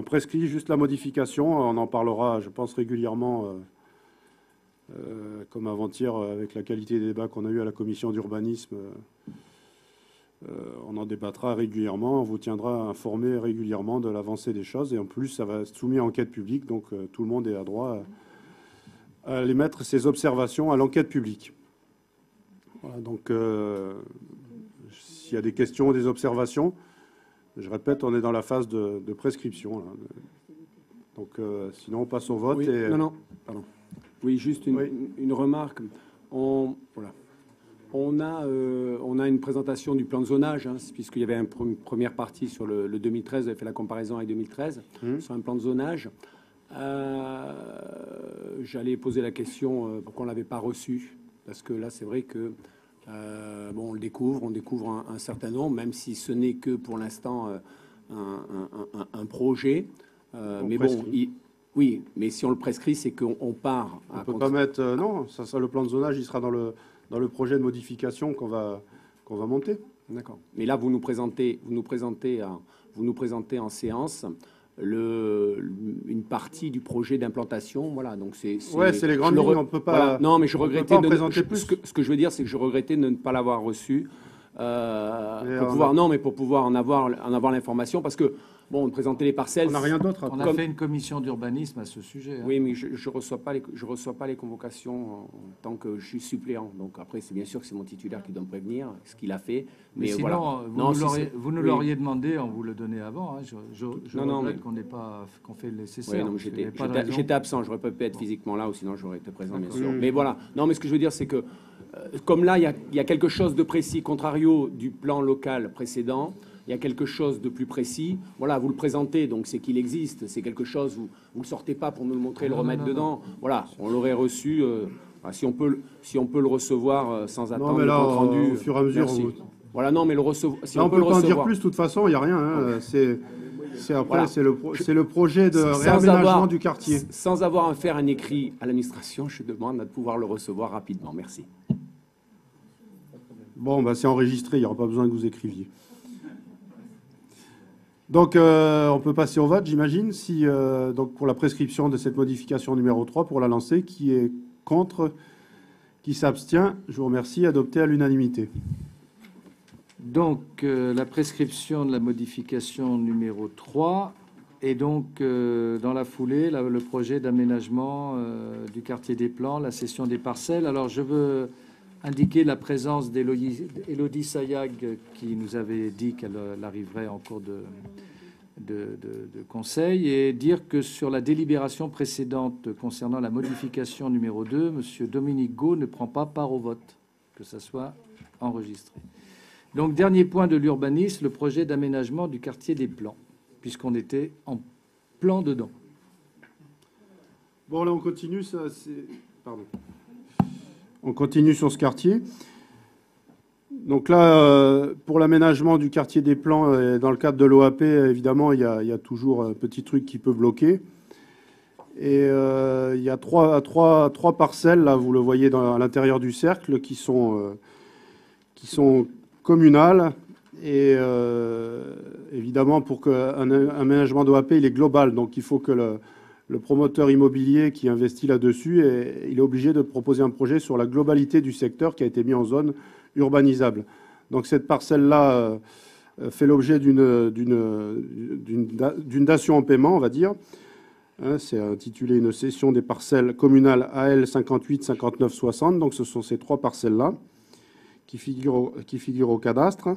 prescrit juste la modification. On en parlera, je pense, régulièrement, comme avant-hier, avec la qualité des débats qu'on a eus à la commission d'urbanisme. On en débattra régulièrement. On vous tiendra informé régulièrement de l'avancée des choses. Et en plus, ça va être soumis à enquête publique. Donc, tout le monde est à droit à aller mettre ses observations à l'enquête publique. Voilà, donc, s'il y a des questions ou des observations, je répète, on est dans la phase de prescription. Là. Donc, sinon, on passe au vote. Oui, et... Non, pardon. Oui, juste une remarque. On a une présentation du plan de zonage, hein, puisqu'il y avait une première partie sur le 2013, vous avez fait la comparaison avec 2013, sur un plan de zonage. J'allais poser la question pourquoi on ne l'avait pas reçu. Parce que là, c'est vrai que on découvre un certain nombre, même si ce n'est que pour l'instant un projet. Mais bon, oui, mais si on le prescrit, c'est qu'on part. On ne peut pas mettre. Non, ça, le plan de zonage, il sera dans le projet de modification qu'on va monter. D'accord. Mais là, vous nous présentez en séance une partie du projet d'implantation, voilà. Donc c'est les grandes lignes. On peut pas. Voilà. Non, mais je regrettais de présenter plus. Ce que je veux dire, c'est que je regrettais de ne pas l'avoir reçu pour pouvoir en avoir l'information, parce que bon, présenter les parcelles. On n'a rien d'autre. On a fait une commission d'urbanisme à ce sujet. Hein. Oui, mais je reçois pas les convocations en tant que je suis suppléant. Donc après, c'est bien sûr que c'est mon titulaire qui doit me prévenir ce qu'il a fait. Mais sinon, voilà. vous nous l'auriez demandé, on vous le donnait avant. Hein. Je regrette qu'on fait le nécessaire. Oui, j'étais absent. J'aurais pas pu être physiquement là, ou sinon j'aurais été présent, bien sûr. Mais voilà. Non, mais ce que je veux dire, c'est que comme là, il y a quelque chose de précis, contrario du plan local précédent. Il y a quelque chose de plus précis. Voilà, vous le présentez, donc c'est qu'il existe. C'est quelque chose, vous ne le sortez pas pour nous le montrer, le remettre dedans. Voilà, on l'aurait reçu. Si on peut le recevoir sans attendre le compte rendu. Au fur et à mesure. Voilà, non, mais le recevoir. Si là, on peut le pas en recevoir. dire plus. De toute façon, il n'y a rien. Hein. Après, voilà. C'est le projet de sans réaménagement du quartier. Sans avoir à faire un écrit à l'administration, je demande de pouvoir le recevoir rapidement. Merci. Bon, c'est enregistré. Il n'y aura pas besoin que vous écriviez. Donc, on peut passer au vote, j'imagine, donc pour la prescription de cette modification numéro 3, pour la lancer. Qui est contre? Qui s'abstient? Je vous remercie. Adopté à l'unanimité. Donc, la prescription de la modification numéro 3 et donc, dans la foulée, le projet d'aménagement du quartier des Plans, la cession des parcelles. Alors, je veux indiqué la présence d'Élodie Sayag qui nous avait dit qu'elle arriverait en cours de conseil, et dire que sur la délibération précédente concernant la modification numéro 2, M. Dominique Gau ne prend pas part au vote, que ça soit enregistré. Donc, dernier point de l'urbanisme, le projet d'aménagement du quartier des Plans, puisqu'on était en plan dedans. Bon, là, on continue. Pardon. On continue sur ce quartier. Donc là, pour l'aménagement du quartier des Plans, dans le cadre de l'OAP, évidemment, il y a toujours un petit truc qui peut bloquer. Et il y a trois parcelles, là, vous le voyez à l'intérieur du cercle, qui sont communales. Et évidemment, pour qu'un aménagement d'OAP, il est global. Donc il faut que le promoteur immobilier qui investit là-dessus, il est obligé de proposer un projet sur la globalité du secteur qui a été mis en zone urbanisable. Donc cette parcelle-là fait l'objet d'une dation en paiement, on va dire. C'est intitulé une cession des parcelles communales AL 58 59 60. Donc ce sont ces trois parcelles-là qui figurent au cadastre.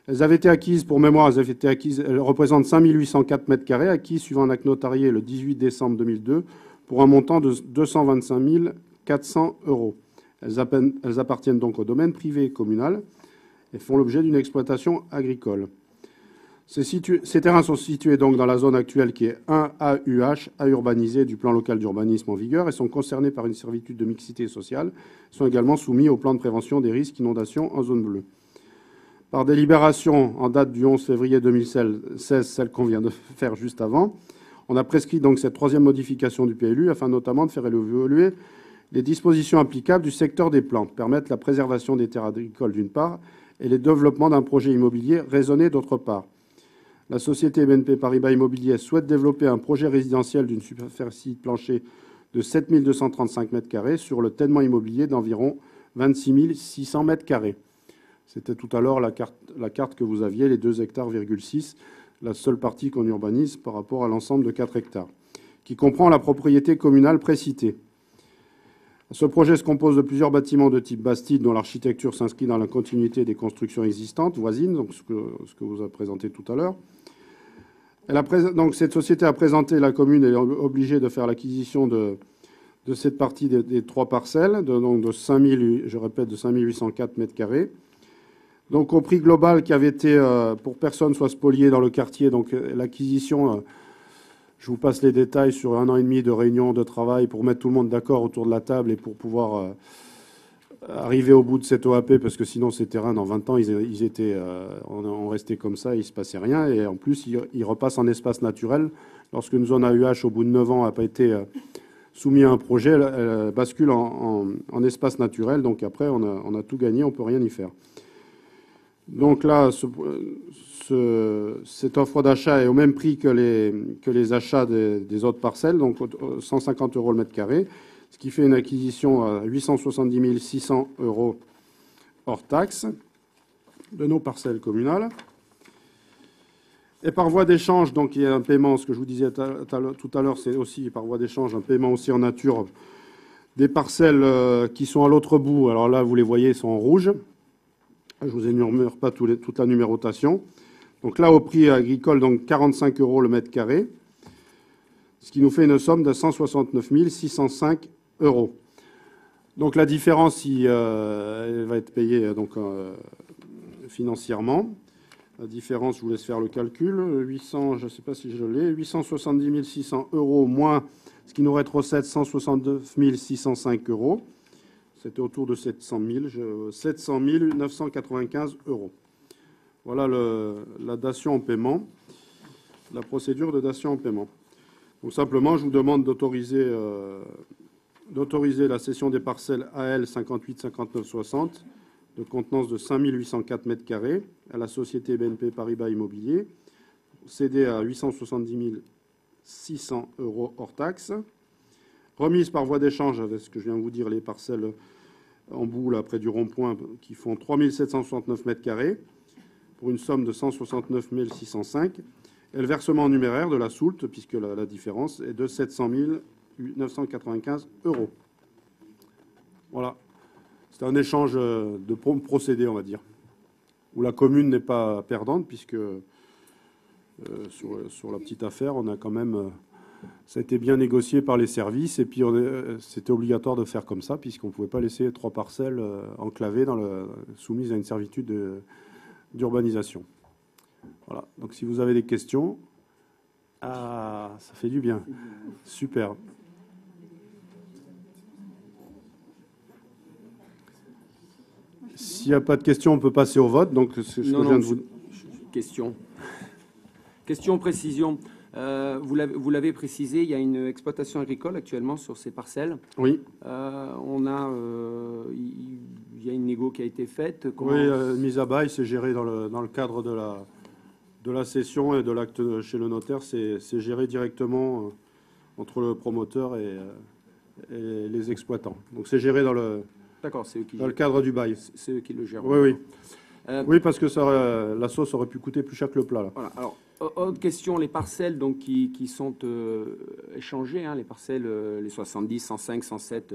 Elles avaient été acquises, pour mémoire, elles représentent 5804 mètres carrés, acquis suivant un acte notarié le 18 décembre 2002 pour un montant de 225 400 €. Elles appartiennent donc au domaine privé communal et font l'objet d'une exploitation agricole. Ces terrains sont situés donc dans la zone actuelle qui est 1 AUH, à urbaniser du plan local d'urbanisme en vigueur, et sont concernés par une servitude de mixité sociale. Ils sont également soumis au plan de prévention des risques d'inondation en zone bleue. Par délibération en date du 11 février 2016, celle qu'on vient de faire juste avant, on a prescrit donc cette troisième modification du PLU afin notamment de faire évoluer les dispositions applicables du secteur des plantes, permettre la préservation des terres agricoles d'une part et le développement d'un projet immobilier raisonné d'autre part. La société BNP Paribas Immobilier souhaite développer un projet résidentiel d'une superficie plancher de 7 235 mètres carrés sur le tènement immobilier d'environ 26 600 mètres carrés. C'était tout à l'heure la carte que vous aviez, les 2,6 hectares, la seule partie qu'on urbanise par rapport à l'ensemble de 4 hectares, qui comprend la propriété communale précitée. Ce projet se compose de plusieurs bâtiments de type bastide dont l'architecture s'inscrit dans la continuité des constructions existantes voisines, donc ce que vous avez présenté tout à l'heure. Donc cette société a présenté, la commune est obligée de faire l'acquisition de cette partie des trois parcelles, de 5804 mètres carrés. Donc au prix global qui avait été, pour personne soit spolié dans le quartier, donc l'acquisition, je vous passe les détails, sur 1 an et demi de réunions de travail pour mettre tout le monde d'accord autour de la table et pour pouvoir arriver au bout de cette OAP, parce que sinon ces terrains, dans 20 ans, on restait comme ça, il ne se passait rien. Et en plus, ils repassent en espace naturel. Lorsque une zone AUH, au bout de 9 ans, n'a pas été soumise à un projet, elle bascule en espace naturel. Donc après, on a tout gagné, on ne peut rien y faire. Donc là, cette offre d'achat est au même prix que les achats des autres parcelles, donc 150 € le mètre carré, ce qui fait une acquisition à 870 600 € hors taxe de nos parcelles communales. Et par voie d'échange, donc il y a un paiement, ce que je vous disais tout à l'heure, c'est aussi par voie d'échange un paiement aussi en nature des parcelles qui sont à l'autre bout. Alors là, vous les voyez, sont en rouge. Je ne vous énumère pas toute la numérotation. Donc là, au prix agricole, donc 45 € le mètre carré, ce qui nous fait une somme de 169 605 €. Donc la différence, elle va être payée donc, financièrement. La différence, je vous laisse faire le calcul. 800, je ne sais pas si je l'ai, 870 600 € moins, ce qui nous reste 169 605 €. C'était autour de 700 995 €. Voilà la dation en paiement, la procédure de dation en paiement. Donc simplement, je vous demande d'autoriser la cession des parcelles AL 58 59 60 de contenance de 5804 mètres carrés à la société BNP Paribas Immobilier, cédée à 870 600 € hors taxe. Remise par voie d'échange, avec ce que je viens de vous dire, les parcelles en bout, là, près du rond-point, qui font 3769 mètres carrés, pour une somme de 169 605. Et le versement en numéraire de la soulte, puisque la différence est de 700 995 €. Voilà. c'est un échange de procédés, on va dire, où la commune n'est pas perdante, puisque sur la petite affaire, on a quand même... ça a été bien négocié par les services, et puis c'était obligatoire de faire comme ça, puisqu'on ne pouvait pas laisser 3 parcelles enclavées, soumises à une servitude d'urbanisation. Voilà, donc si vous avez des questions... Ah, ça fait du bien. Super. S'il n'y a pas de questions, on peut passer au vote. Donc, ce que je viens de vous... Question, précision. Vous l'avez précisé, il y a une exploitation agricole actuellement sur ces parcelles. Oui. Il y a une négo qui a été faite. Oui, mise à bail, c'est géré dans le cadre de la cession et de l'acte chez le notaire. C'est géré directement entre le promoteur et les exploitants. Donc, c'est géré dans le cadre du bail. C'est eux qui le gèrent. Oui, oui. Oui, parce que la sauce aurait pu coûter plus cher que le plat. Là. Voilà. Alors, autre question, les parcelles donc, qui sont échangées, hein, les parcelles, les 70, 105, 107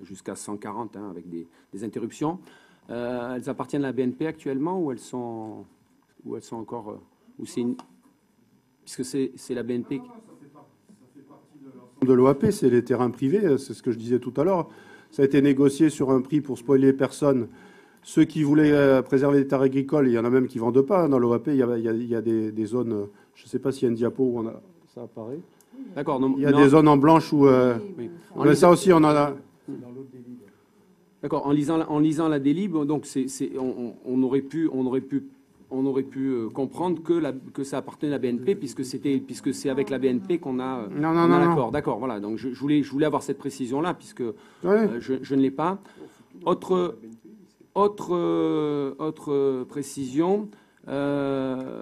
jusqu'à 140, hein, avec des interruptions, elles appartiennent à la BNP actuellement ou elles sont encore... puisque c'est la BNP qui... De l'OAP, c'est les terrains privés, c'est ce que je disais tout à l'heure. Ça a été négocié sur un prix pour spoiler personne. Ceux qui voulaient préserver les terres agricoles, il y en a même qui ne vendent pas. Dans l'OAP, il y a des zones, je ne sais pas s'il y a une diapo où ça apparaît. D'accord. Il y a des zones en blanche où... Oui. Mais ça aussi, on en a... D'accord. En lisant la délib, donc on aurait pu comprendre que ça appartenait à la BNP puisque c'est avec la BNP qu'on a l'accord. D'accord. Voilà. Donc je voulais avoir cette précision là puisque je ne l'ai pas. Autre précision, là,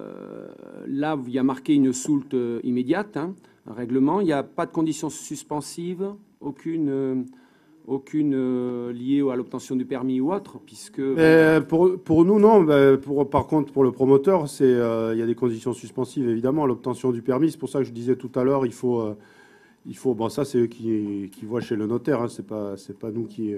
il y a marqué une soulte immédiate, hein, un règlement. Il n'y a pas de conditions suspensives, aucune liée à l'obtention du permis ou autre, puisque... Pour nous, non. Par contre, pour le promoteur, il y a des conditions suspensives, évidemment, à l'obtention du permis. C'est pour ça que je disais tout à l'heure, il faut bon, ça, c'est eux qui voient chez le notaire, hein, c'est pas nous qui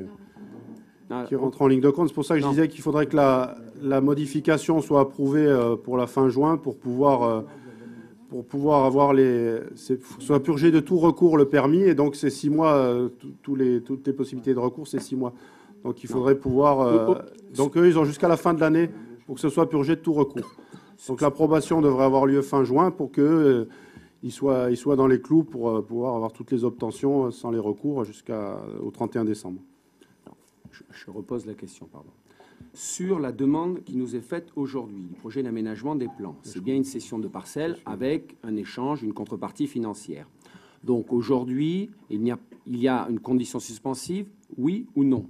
rentrent en ligne de compte. C'est pour ça que je disais qu'il faudrait que la modification soit approuvée pour la fin juin pour pouvoir avoir soit purgé de tout recours le permis. Et donc, c'est 6 mois, toutes les possibilités de recours, c'est 6 mois. Donc, il faudrait pouvoir... donc, eux, ils ont jusqu'à la fin de l'année pour que ce soit purgé de tout recours. Donc, l'approbation devrait avoir lieu fin juin pour qu'eux, ils soient dans les clous pour pouvoir avoir toutes les obtentions sans les recours jusqu'au 31 décembre. Je repose la question, pardon. Sur la demande qui nous est faite aujourd'hui, du projet d'aménagement des plans, c'est bien une cession de parcelles avec un échange, une contrepartie financière. Donc aujourd'hui, il y a une condition suspensive, oui ou non?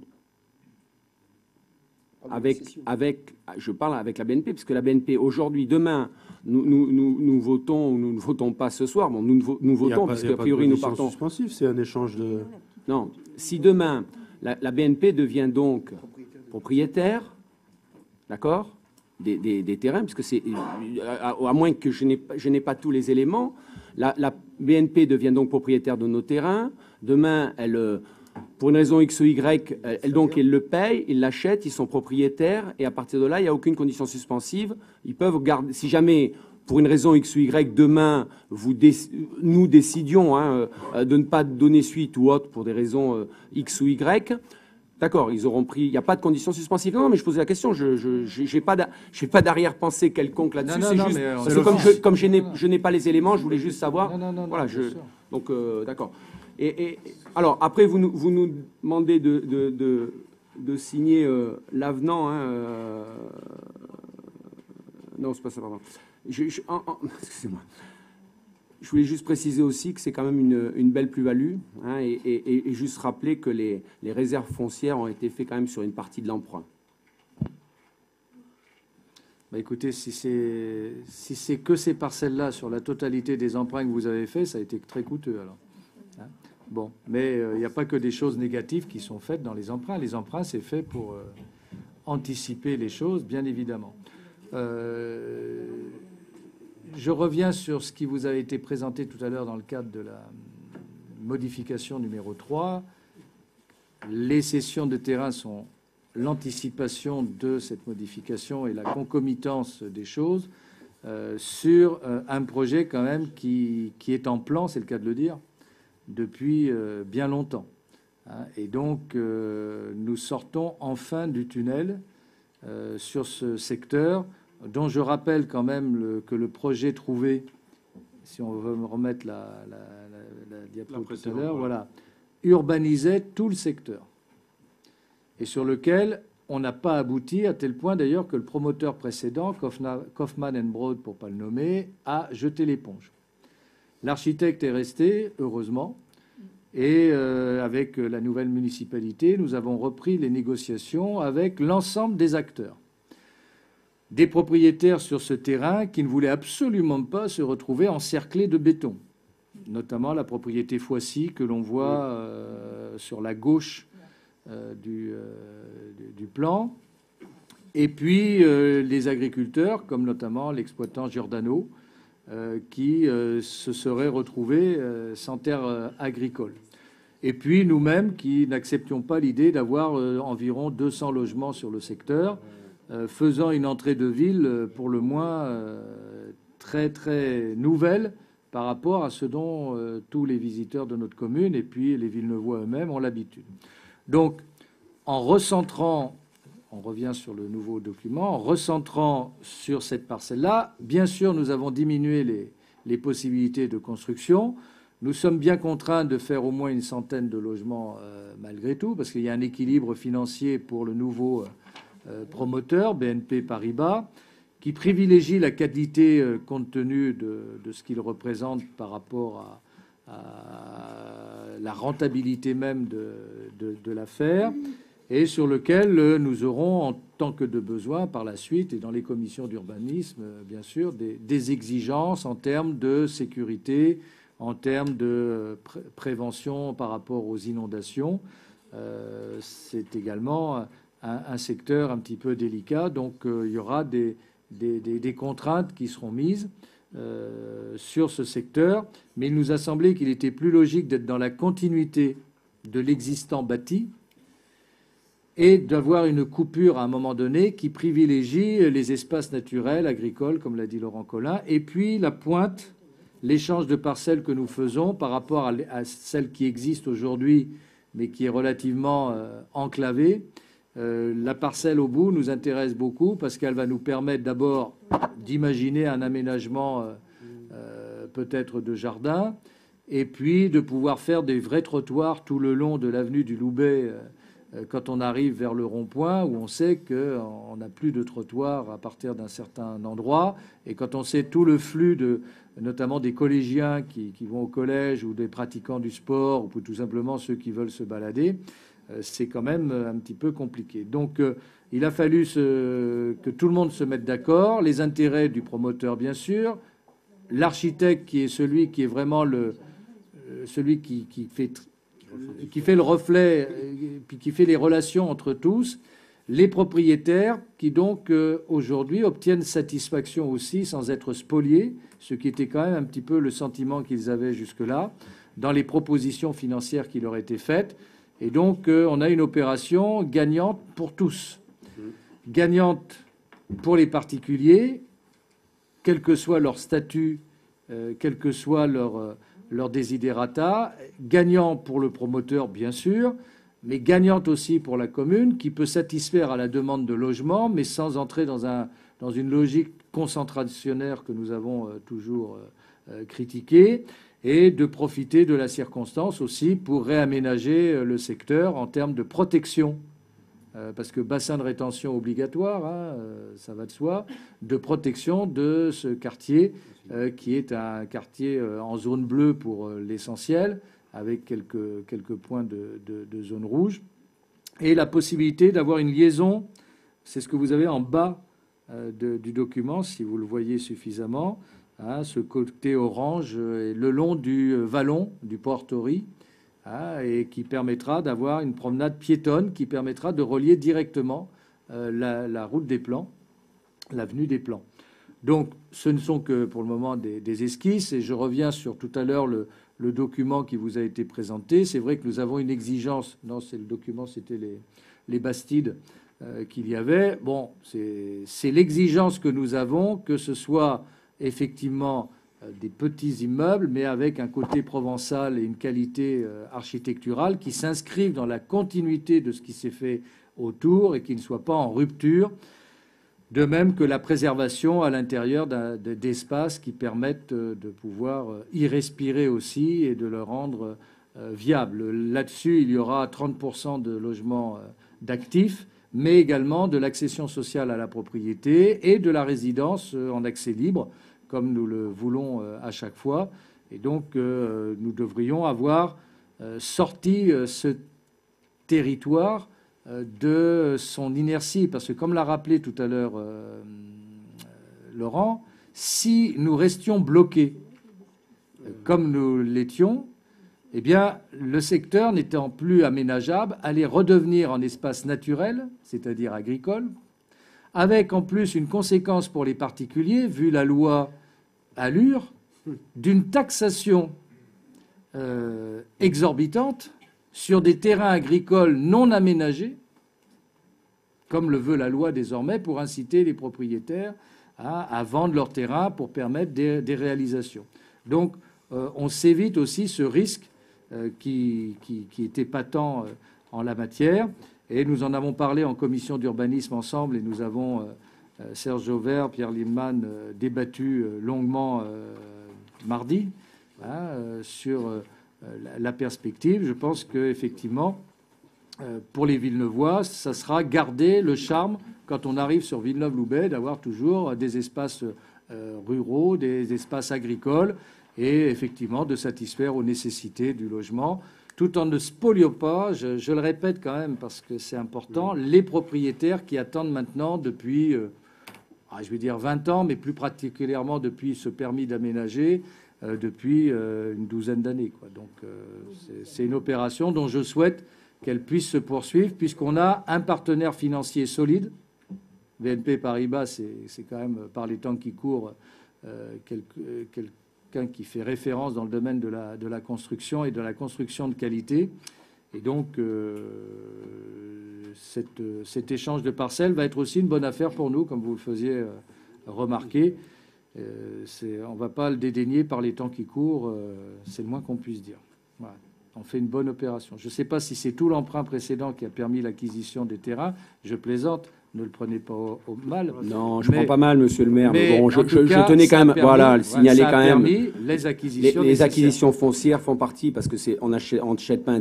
Je parle avec la BNP, puisque la BNP, aujourd'hui, demain, nous votons ou nous ne votons pas ce soir. Bon, nous votons, parce qu'a priori, nous partons... suspensive, c'est un échange de... Non, si demain, la BNP devient donc propriétaire, d'accord, des terrains, puisque c'est... À moins que je n'ai pas tous les éléments, la BNP devient donc propriétaire de nos terrains. Demain, elle... Pour une raison X ou Y, ils le payent, ils l'achètent, ils sont propriétaires, et à partir de là, il n'y a aucune condition suspensive. Ils peuvent garder, si jamais, pour une raison X ou Y, demain, nous décidions de ne pas donner suite ou autre pour des raisons X ou Y, d'accord, ils auront pris, il n'y a pas de condition suspensive. Non, mais je posais la question, je n'ai pas d'arrière-pensée quelconque là-dessus. C'est comme je n'ai pas les éléments, je voulais juste savoir. Voilà, donc, d'accord. Et alors, après, vous nous demandez de signer l'avenant. Non, c'est pas ça, pardon. Excusez-moi. Je voulais juste préciser aussi que c'est quand même une belle plus-value, hein, et juste rappeler que les réserves foncières ont été faites quand même sur une partie de l'emprunt. Bah écoutez, si c'est que ces parcelles-là sur la totalité des emprunts que vous avez faits, ça a été très coûteux alors. Bon, mais il n'y a pas que des choses négatives qui sont faites dans les emprunts. Les emprunts, c'est fait pour anticiper les choses, bien évidemment. Je reviens sur ce qui vous a été présenté tout à l'heure dans le cadre de la modification numéro 3. Les cessions de terrain sont l'anticipation de cette modification et la concomitance des choses sur un projet quand même qui est en plan, c'est le cas de le dire, depuis bien longtemps. Et donc, nous sortons enfin du tunnel sur ce secteur, dont je rappelle quand même que le projet trouvé, si on veut me remettre la diapo tout à l'heure, voilà, urbanisait tout le secteur. Et sur lequel on n'a pas abouti, à tel point d'ailleurs que le promoteur précédent, Kaufmann & Broad pour ne pas le nommer, a jeté l'éponge. L'architecte est resté, heureusement, et avec la nouvelle municipalité, nous avons repris les négociations avec l'ensemble des acteurs. Des propriétaires sur ce terrain qui ne voulaient absolument pas se retrouver encerclés de béton, notamment la propriété Foissy que l'on voit sur la gauche du plan, et puis les agriculteurs, comme notamment l'exploitant Giordano, qui se seraient retrouvés sans terre agricole. Et puis nous-mêmes qui n'acceptions pas l'idée d'avoir environ 200 logements sur le secteur, faisant une entrée de ville pour le moins très très nouvelle par rapport à ce dont tous les visiteurs de notre commune et puis les Villeneuvois eux-mêmes ont l'habitude. Donc, en recentrant, on revient sur le nouveau document, en recentrant sur cette parcelle-là, bien sûr, nous avons diminué les possibilités de construction. Nous sommes bien contraints de faire au moins une centaine de logements malgré tout, parce qu'il y a un équilibre financier pour le nouveau promoteur, BNP Paribas, qui privilégie la qualité compte tenu de ce qu'il représente par rapport à la rentabilité même de l'affaire, et sur lequel nous aurons, en tant que de besoin, par la suite, et dans les commissions d'urbanisme, bien sûr, des exigences en termes de sécurité, en termes de prévention par rapport aux inondations. C'est également un secteur un petit peu délicat, donc il y aura des contraintes qui seront mises sur ce secteur, mais il nous a semblé qu'il était plus logique d'être dans la continuité de l'existant bâti et d'avoir une coupure à un moment donné qui privilégie les espaces naturels, agricoles, comme l'a dit Laurent Colin, et puis la pointe, l'échange de parcelles que nous faisons par rapport à celle qui existe aujourd'hui, mais qui est relativement enclavée. La parcelle au bout nous intéresse beaucoup parce qu'elle va nous permettre d'abord d'imaginer un aménagement peut-être de jardin, et puis de pouvoir faire des vrais trottoirs tout le long de l'avenue du Loubet quand on arrive vers le rond-point, où on sait qu'on n'a plus de trottoir à partir d'un certain endroit, et quand on sait tout le flux notamment des collégiens qui vont au collège, ou des pratiquants du sport, ou tout simplement ceux qui veulent se balader, c'est quand même un petit peu compliqué. Donc il a fallu que tout le monde se mette d'accord, les intérêts du promoteur bien sûr, l'architecte qui est celui qui est vraiment celui qui fait le reflet, puis qui fait les relations entre tous, les propriétaires qui donc aujourd'hui obtiennent satisfaction aussi sans être spoliés, ce qui était quand même un petit peu le sentiment qu'ils avaient jusque-là, dans les propositions financières qui leur étaient faites. Et donc on a une opération gagnante pour tous. Gagnante pour les particuliers, quel que soit leur statut, quel que soit leur desiderata, gagnant pour le promoteur, bien sûr, mais gagnante aussi pour la commune, qui peut satisfaire à la demande de logement, mais sans entrer dans une logique concentrationnaire que nous avons toujours critiquée, et de profiter de la circonstance aussi pour réaménager le secteur en termes de protection. Parce que bassin de rétention obligatoire, ça va de soi, de protection de ce quartier qui est un quartier en zone bleue pour l'essentiel, avec quelques points de zone rouge, et la possibilité d'avoir une liaison, c'est ce que vous avez en bas du document, si vous le voyez suffisamment, ce côté orange le long du vallon du Port-Tori, et qui permettra d'avoir une promenade piétonne qui permettra de relier directement la route des Plans, l'avenue des Plans. Donc ce ne sont que pour le moment des esquisses, et je reviens sur tout à l'heure le document qui vous a été présenté. C'est vrai que nous avons une exigence, non c'est le document, c'était les Bastides, qu'il y avait. Bon, c'est l'exigence que nous avons, que ce soit effectivement des petits immeubles, mais avec un côté provençal et une qualité architecturale qui s'inscrivent dans la continuité de ce qui s'est fait autour et qui ne soient pas en rupture. De même que la préservation à l'intérieur d'espaces qui permettent de pouvoir y respirer aussi et de le rendre viable. Là-dessus, il y aura 30% de logements d'actifs, mais également de l'accession sociale à la propriété et de la résidence en accès libre, comme nous le voulons à chaque fois. Et donc, nous devrions avoir sorti ce territoire de son inertie, parce que comme l'a rappelé tout à l'heure Laurent, si nous restions bloqués comme nous l'étions, eh bien, le secteur n'étant plus aménageable allait redevenir en espace naturel, c'est-à-dire agricole, avec en plus une conséquence pour les particuliers, vu la loi Allure, d'une taxation exorbitante sur des terrains agricoles non aménagés, comme le veut la loi désormais, pour inciter les propriétaires à vendre leurs terrains pour permettre des réalisations. Donc, on s'évite aussi ce risque qui était patent en la matière. Et nous en avons parlé en commission d'urbanisme ensemble, et nous avons, Serge Jauvert, Pierre Liebmann, débattu longuement mardi sur la perspective. Je pense qu'effectivement, pour les Villeneuvois, ça sera garder le charme, quand on arrive sur Villeneuve-Loubet, d'avoir toujours des espaces ruraux, des espaces agricoles, et effectivement de satisfaire aux nécessités du logement, tout en ne spoliant pas, je le répète quand même parce que c'est important, les propriétaires qui attendent maintenant depuis, je vais dire 20 ans, mais plus particulièrement depuis ce permis d'aménager, depuis une douzaine d'années. Donc c'est une opération dont je souhaite qu'elle puisse se poursuivre, puisqu'on a un partenaire financier solide. BNP Paribas, c'est quand même, par les temps qui courent, quelqu'un qui fait référence dans le domaine de la construction et de la construction de qualité. Et donc, cet échange de parcelles va être aussi une bonne affaire pour nous, comme vous le faisiez remarquer. On ne va pas le dédaigner par les temps qui courent, c'est le moins qu'on puisse dire. Voilà. On fait une bonne opération. Je ne sais pas si c'est tout l'emprunt précédent qui a permis l'acquisition des terrains. Je plaisante, ne le prenez pas au mal. Non, je ne prends pas mal, monsieur le maire. Mais bon, je tenais quand même, le signaler quand même. Les acquisitions, les acquisitions foncières font partie, parce que on n'achète pas un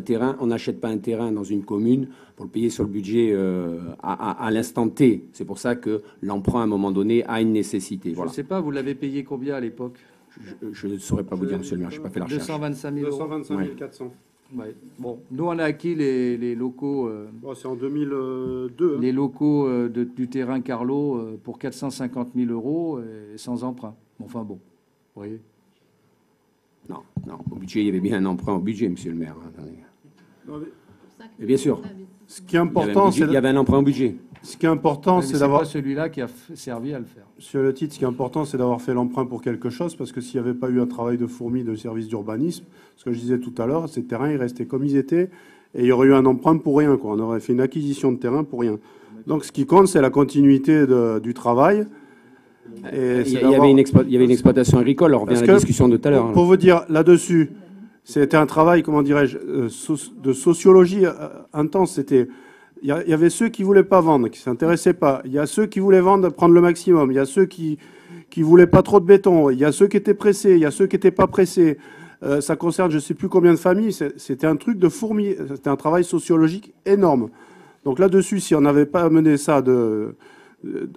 terrain, dans une commune pour le payer sur le budget à l'instant T. C'est pour ça que l'emprunt, à un moment donné, a une nécessité. Voilà. Je ne sais pas, vous l'avez payé combien à l'époque? Je ne saurais pas vous dire, monsieur le maire, je n'ai pas fait la recherche. 225 000 euros. 225 400. Ouais. Bon, nous, on a acquis les locaux. C'est en 2002. Les locaux du terrain Carlo pour 450 000 euros et sans emprunt. Enfin bon, vous voyez. Non, au budget, il y avait bien un emprunt au budget, monsieur le maire. Et bien sûr. Ce qui est important, il y avait un emprunt au budget. Ce qui est important, c'est d'avoir. C'est pas celui-là qui a servi à le faire. Sur le titre, ce qui est important, c'est d'avoir fait l'emprunt pour quelque chose, parce que s'il n'y avait pas eu un travail de fourmi de service d'urbanisme, ce que je disais tout à l'heure, ces terrains, ils restaient comme ils étaient, et il y aurait eu un emprunt pour rien, quoi. On aurait fait une acquisition de terrain pour rien. Donc, ce qui compte, c'est la continuité du travail. Et il y avait une exploitation agricole. On revient à la discussion de tout à l'heure. Pour vous dire là-dessus, c'était un travail, comment dirais-je, de sociologie intense. Il y avait ceux qui voulaient pas vendre, qui s'intéressaient pas. Il y a ceux qui voulaient vendre, prendre le maximum. Il y a ceux qui voulaient pas trop de béton. Il y a ceux qui étaient pressés. Il y a ceux qui étaient pas pressés. Ça concerne, je sais plus combien de familles. C'était un truc de fourmi. C'était un travail sociologique énorme. Donc là-dessus, si on n'avait pas mené ça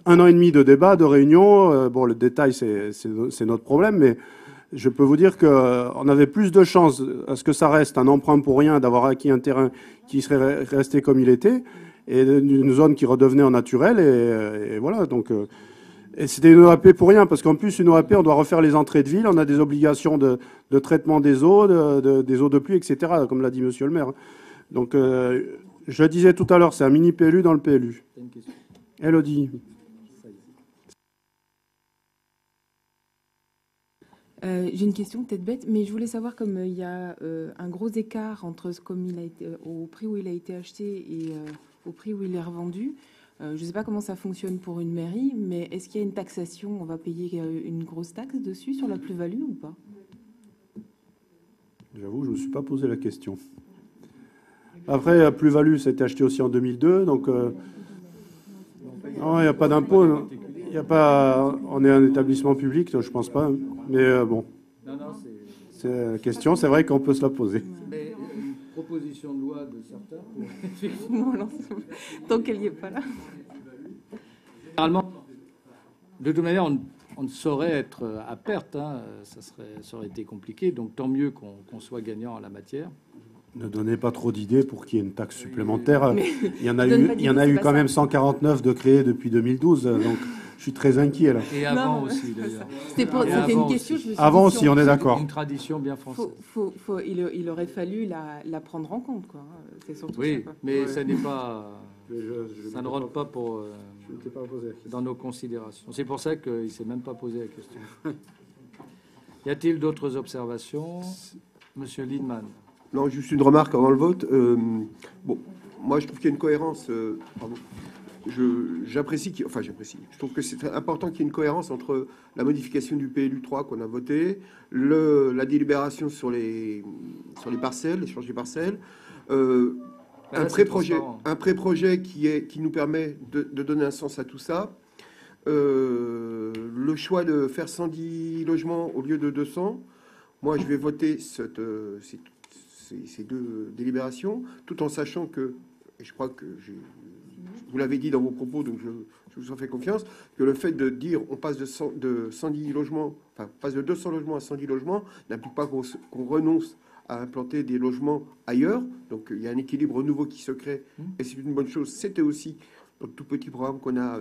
un an et demi de débat, de réunion, bon, le détail, c'est notre problème, mais je peux vous dire qu'on avait plus de chances à ce que ça reste un emprunt pour rien, d'avoir acquis un terrain qui serait resté comme il était, et une zone qui redevenait en naturel, et voilà. Donc, et c'était une OAP pour rien, parce qu'en plus, une OAP, on doit refaire les entrées de ville, on a des obligations de traitement des eaux, des eaux de pluie, etc., comme l'a dit monsieur le maire. Donc, je disais tout à l'heure, c'est un mini PLU dans le PLU. Elodie. J'ai une question peut-être bête, mais je voulais savoir, comme il y a un gros écart entre au prix où il a été acheté et au prix où il est revendu, Je ne sais pas comment ça fonctionne pour une mairie, mais est-ce qu'il y a une taxation? On va payer une grosse taxe dessus sur la plus-value ou pas? J'avoue, je ne me suis pas posé la question. Après, la plus-value, c'était acheté aussi en 2002, donc non, il n'y a pas d'impôt. Non. Il y a pas, on est un établissement public, donc je pense pas. Mais bon, c'est la question. C'est vrai qu'on peut se la poser. Mais une proposition de loi de certains. Non, non, tant qu'elle n'y est pas là. Généralement, de toute manière, on ne saurait être à perte. Hein. Ça aurait été compliqué. Donc tant mieux qu'on soit gagnant en la matière. Ne donnez pas trop d'idées pour qu'il y ait une taxe supplémentaire. Mais il y en a eu quand même 149 de créés depuis 2012. Donc je suis très inquiet là. Et avant aussi, d'ailleurs. C'était une question. Je me suis avant dit, aussi, on est d'accord. Une tradition bien française. Il aurait fallu la prendre en compte, quoi. C'est surtout oui, ça, quoi. mais ça n'est pas. Ça ne rentre pas dans nos considérations. C'est pour ça qu'il ne s'est même pas posé la question. Y a-t-il d'autres observations, Monsieur Lindemann? Non, juste une remarque avant le vote. Bon, moi, je trouve qu'il y a une cohérence. Pardon. J'apprécie. Je trouve que c'est important qu'il y ait une cohérence entre la modification du PLU 3 qu'on a voté, la délibération sur les parcelles, l'échange des parcelles, un pré-projet qui nous permet de donner un sens à tout ça, le choix de faire 110 logements au lieu de 200. Moi, je vais voter ces deux délibérations, tout en sachant que, et je crois que vous l'avez dit dans vos propos, donc je vous en fais confiance, que le fait de dire on passe de 110 logements, enfin passe de 200 logements à 110 logements, n'implique pas qu'on renonce à implanter des logements ailleurs. Donc il y a un équilibre nouveau qui se crée, et c'est une bonne chose. C'était aussi dans le tout petit programme qu'on a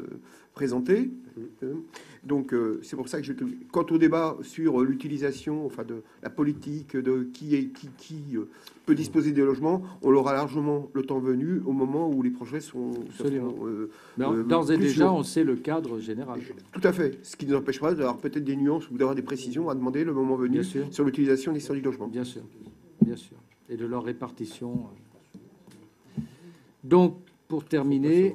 présenté. Donc c'est pour ça que quant au débat sur l'utilisation, enfin de la politique, de qui peut disposer des logements, on l'aura largement le temps venu au moment où les projets seront d'ores et déjà, on sait le cadre général. Tout à fait. Ce qui ne nous empêche pas d'avoir peut-être des nuances ou d'avoir des précisions à demander le moment venu sur l'utilisation des 110 logements. Bien sûr, bien sûr. Et de leur répartition. Donc, pour terminer,